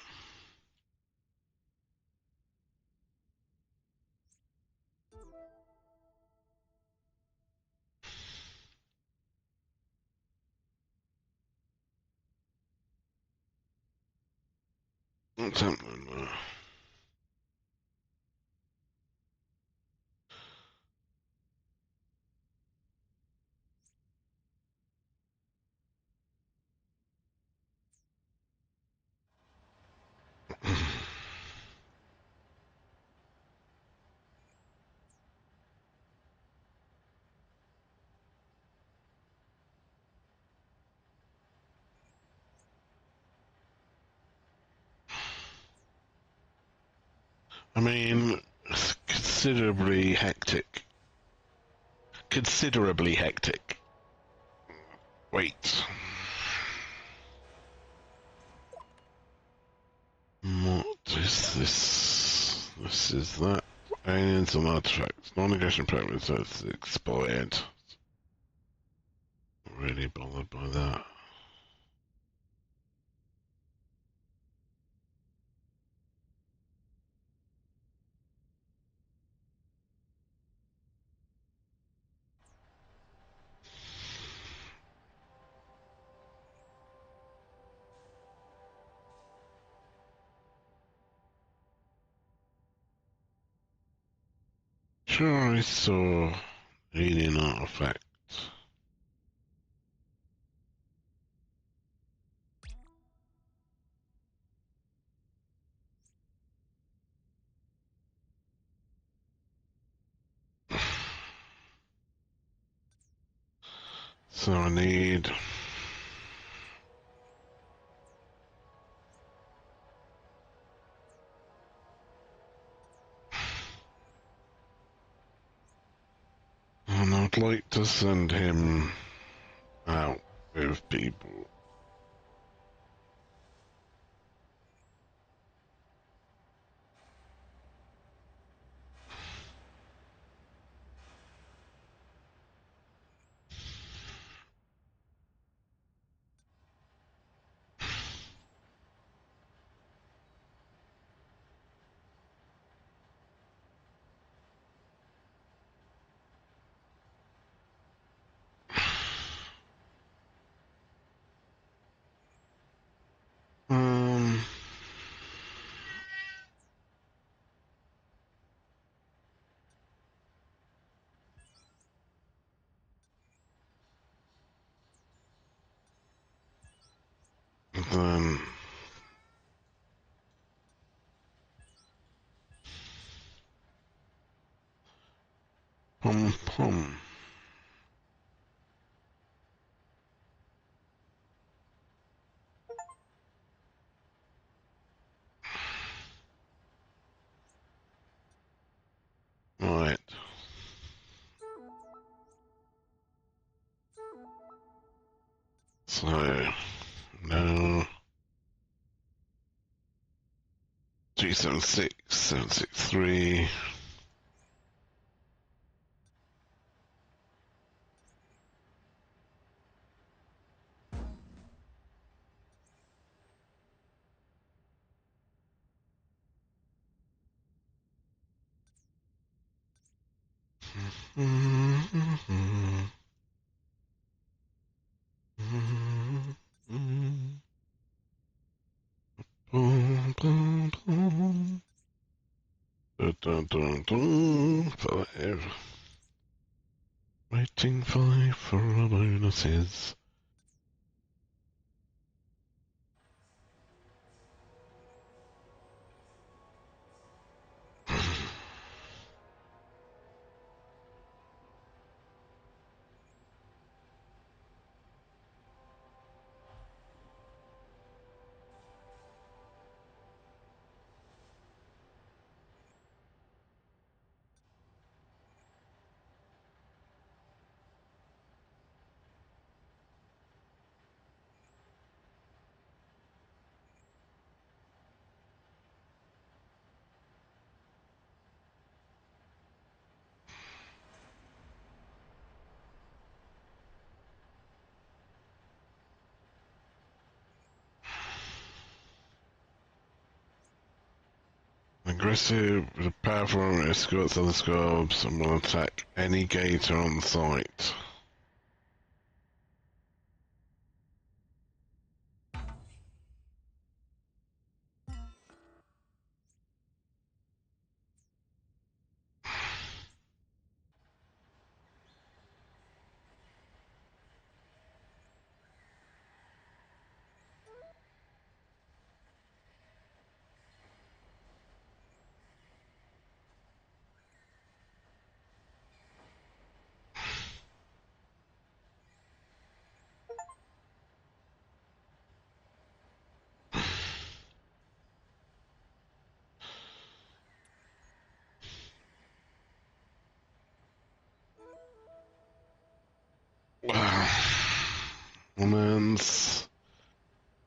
What's happening there? I mean, it's considerably hectic. Considerably hectic. Wait. What is this? This is that. Aliens and artifacts. Non-negation permits that's expired. Not really bothered by that. Sure, I saw alien artifact. So I need... And I'd like to send him out with people. Um, then... Pom pom. Right. So, no. 376, 763. Boom, boom, boom. Dun, dun, dun, dun. 5. Waiting 5 for bonuses. Aggressive with a powerful escorts other squabs and will attack any gator on site.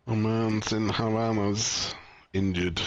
A man's in Havana's injured.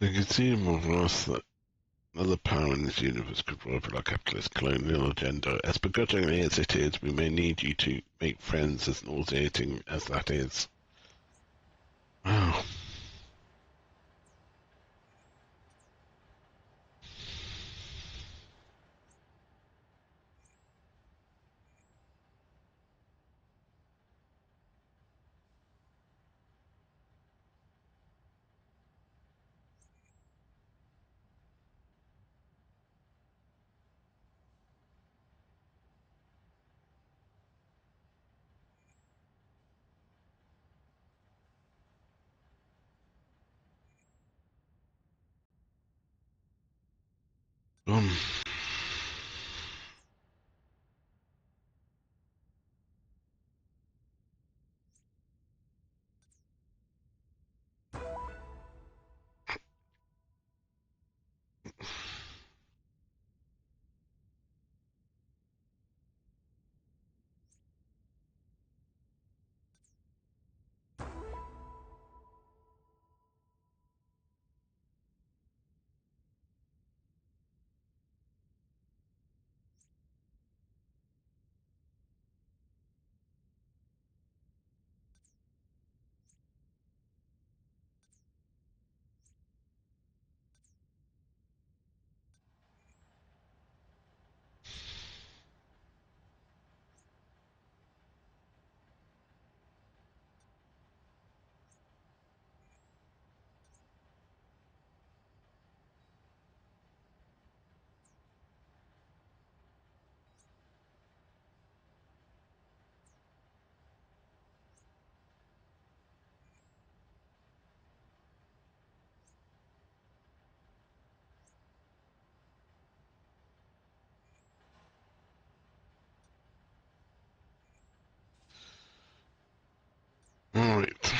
The conceivable for us that Other power in this universe could further our capitalist colonial agenda. As begrudgingly as it is, we may need you to make friends, as nauseating as that is. Wow. Um, Alright.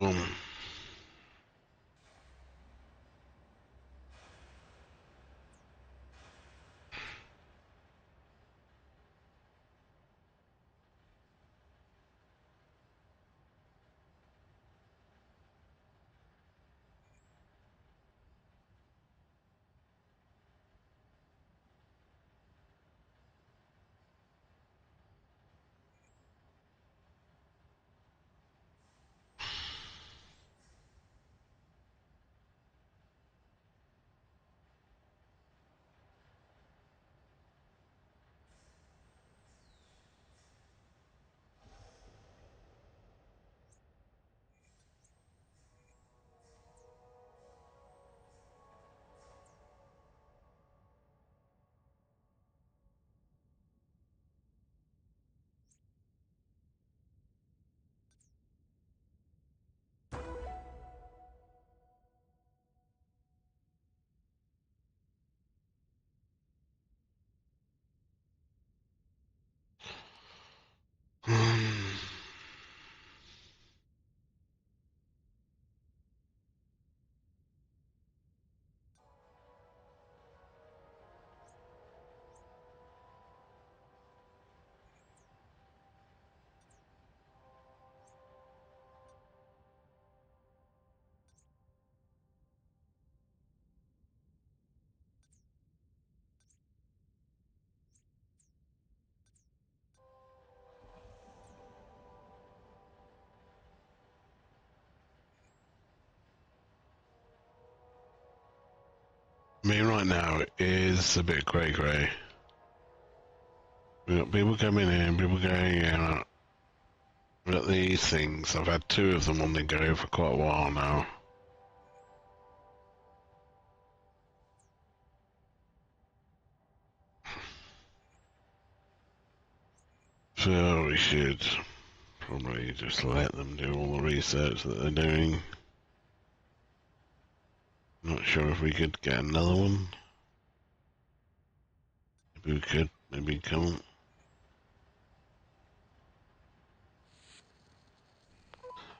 Um, um, me right now is a bit grey. We got people coming in, people going out. We got these things. I've had two of them on the go for quite a while now. So we should probably just let them do all the research that they're doing. Not sure if we could get another one. Maybe we could, maybe we can't.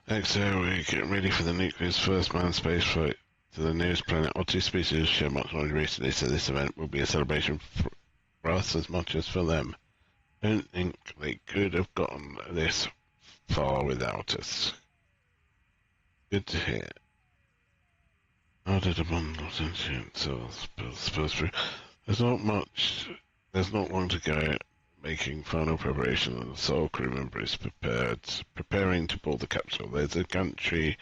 XO, we're getting ready for the nuclear's first manned spaceflight to the nearest planet. Our two species share much knowledge recently, so this event will be a celebration for us as much as for them. I don't think they could have gotten this far without us. Good to hear. How did a bundle of sentient cells spills through? There's not much. There's not long to go. Making final preparation, and the sole crew member is preparing to board the capsule. There's a gantry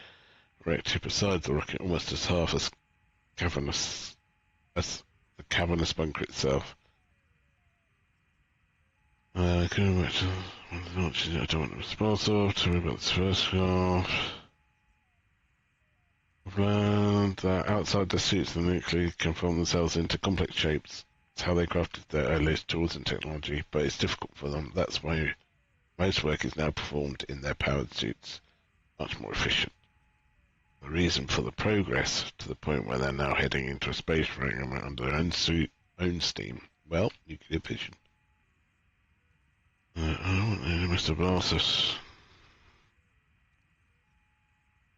erected beside the rocket, almost as half as cavernous as the cavernous bunker itself. I couldn't imagine. I don't want to respond off. Tell me about this first half. I've learned that outside the suits, the nuclei can form themselves into complex shapes. It's how they crafted their earliest tools and technology, but it's difficult for them. That's why most work is now performed in their powered suits, much more efficient. The reason for the progress, to the point where they're now heading into a space program under their own steam, well, nuclear fission. I don't know, Mr. Barsus.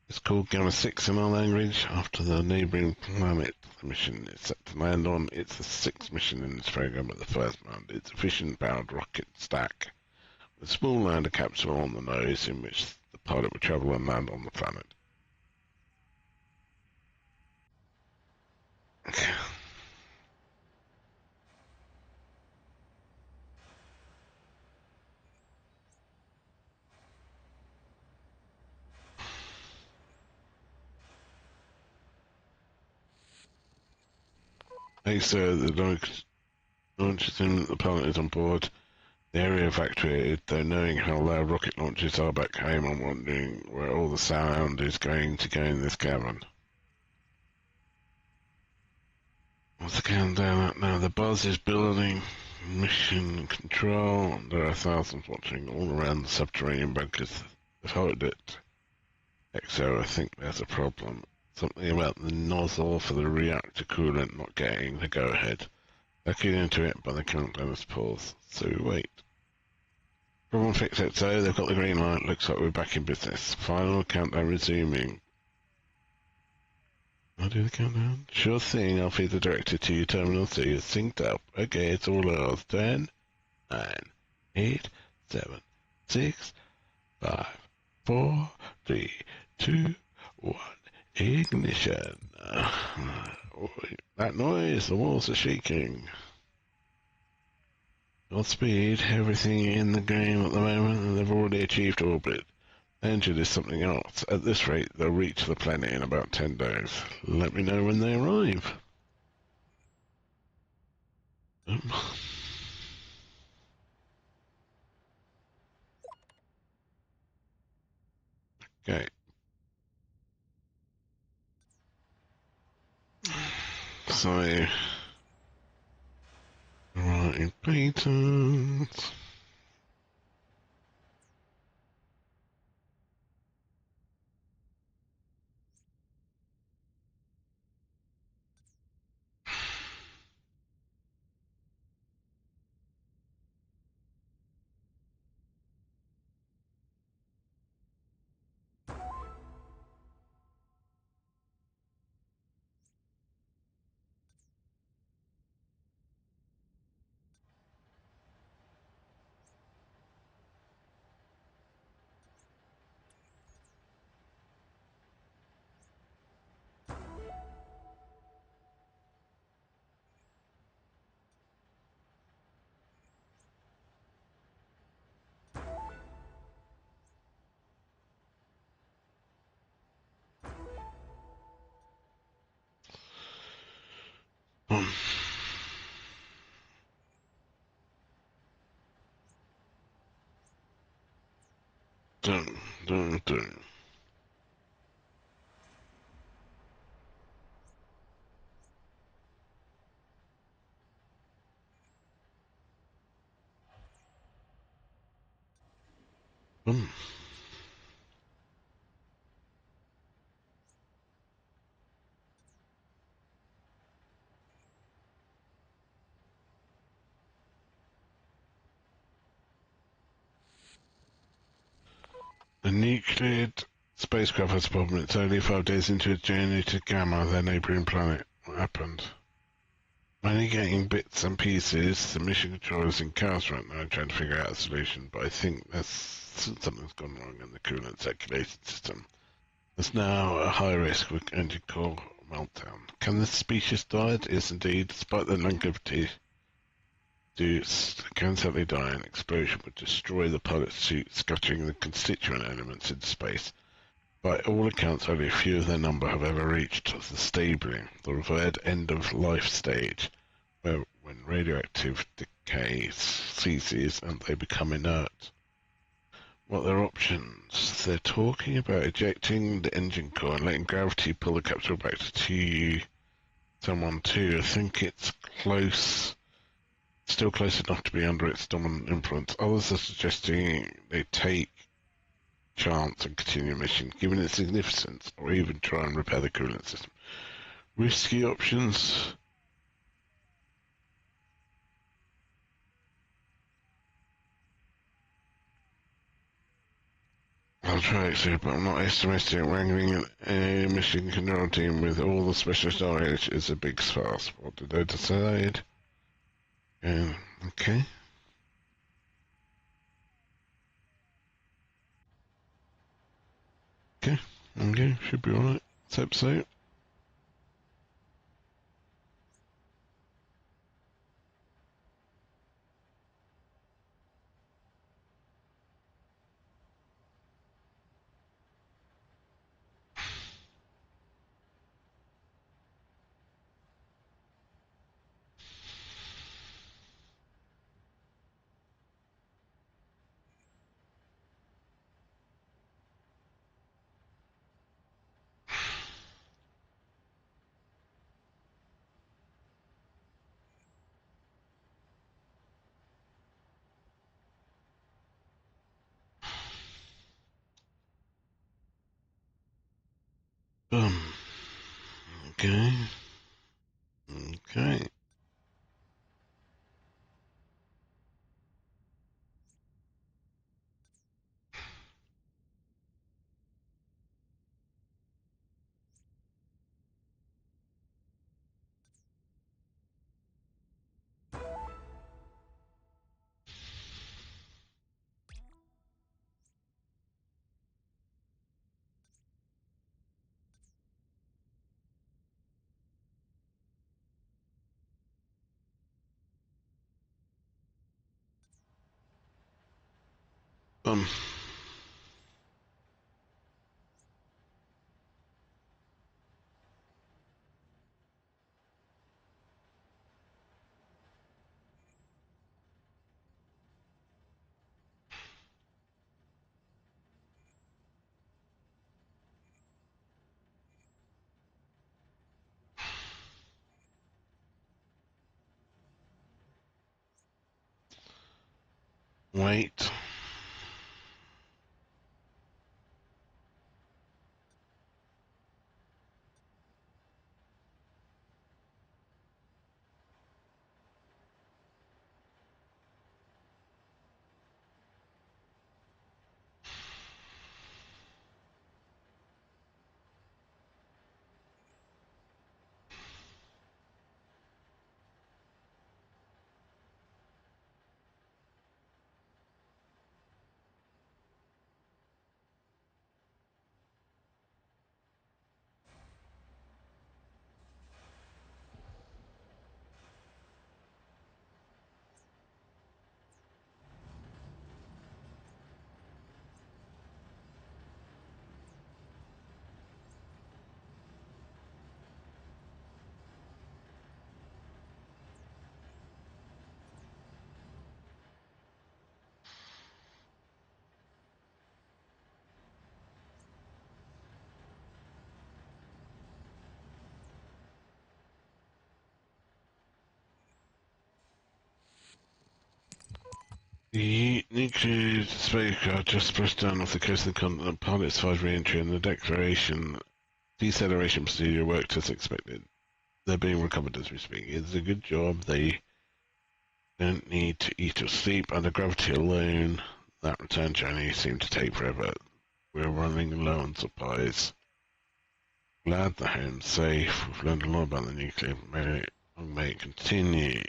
It's called Gamma 6 in our language, after the neighbouring planet the mission is set to land on. It's the sixth mission in this program, but the first one. It's a fission-powered rocket stack with a small lander capsule on the nose in which the pilot would travel and land on the planet. Okay. Hey, sir, the launch in the planet is on board. The area evacuated, though knowing how loud rocket launches are back home, I'm wondering where all the sound is going to go in this cavern. What's the countdown at now? The buzz is building. Mission control. There are thousands watching all around the subterranean bunkers. They've heard it. XO, I think there's a problem. Something about the nozzle for the reactor coolant not getting the go-ahead. Looking into it, but the countdown is paused, so we wait. Problem fixed, XO. They've got the green light. Looks like we're back in business. Final countdown resuming. I'll do the countdown. Sure thing, I'll feed the director to you, Terminal C. It's synced up. Okay, it's all ours. 10, 9, 8, 7, 6, 5, 4, 3, 2, 1. Ignition. That noise, the walls are shaking. Godspeed, everything in the game at the moment, and they've already achieved orbit. Engine is something else. At this rate, they'll reach the planet in about 10 days. Let me know when they arrive. Okay. So, writing patents. Dun, dun, dun. Boom. The nuclear spacecraft has a problem. It's only 5 days into its journey to Gamma, their neighboring planet. What happened? Mainly getting bits and pieces. The mission controller is in chaos right now, trying to figure out a solution, but I think something's gone wrong in the coolant circulation system. There's now a high risk of engine core meltdown. Can this species die? It is indeed, despite their longevity, can sadly die. An explosion would destroy the pilot's suit, scattering the constituent elements into space. By all accounts, only a few of their number have ever reached the stabling, the revered end-of-life stage, where when radioactive decay ceases and they become inert. What are their options? They're talking about ejecting the engine core and letting gravity pull the capsule back to someone too. I think it's close, still close enough to be under its dominant influence. Others are suggesting they take chance and continue mission, given its significance, or even try and repair the coolant system. Risky options. I'll try it soon, but I'm not estimating wrangling a mission control team with all the specialist knowledge is a big task. What did they decide? Okay. Okay, should be alright. Let's hope so. Boom. Okay. Okay. Boom. Wait. The nuclear spacecraft just splashed down off the coast of the continent. Pilots fired re-entry and the deceleration procedure worked as expected. They're being recovered as we speak. It's a good job. They don't need to eat or sleep under gravity alone. That return journey seemed to take forever. We're running low on supplies. Glad the home's safe. We've learned a lot about the nuclear. May it continue.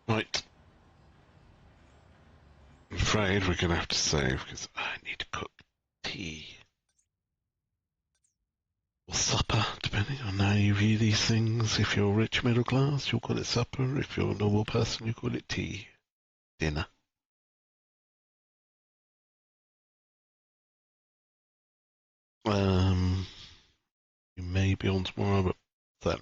Right. I'm afraid we're going to have to save because I need to cook tea. Or supper, depending on how you view these things. If you're rich middle class, you'll call it supper. If you're a normal person, you call it tea. Dinner. You may be on tomorrow, but certainly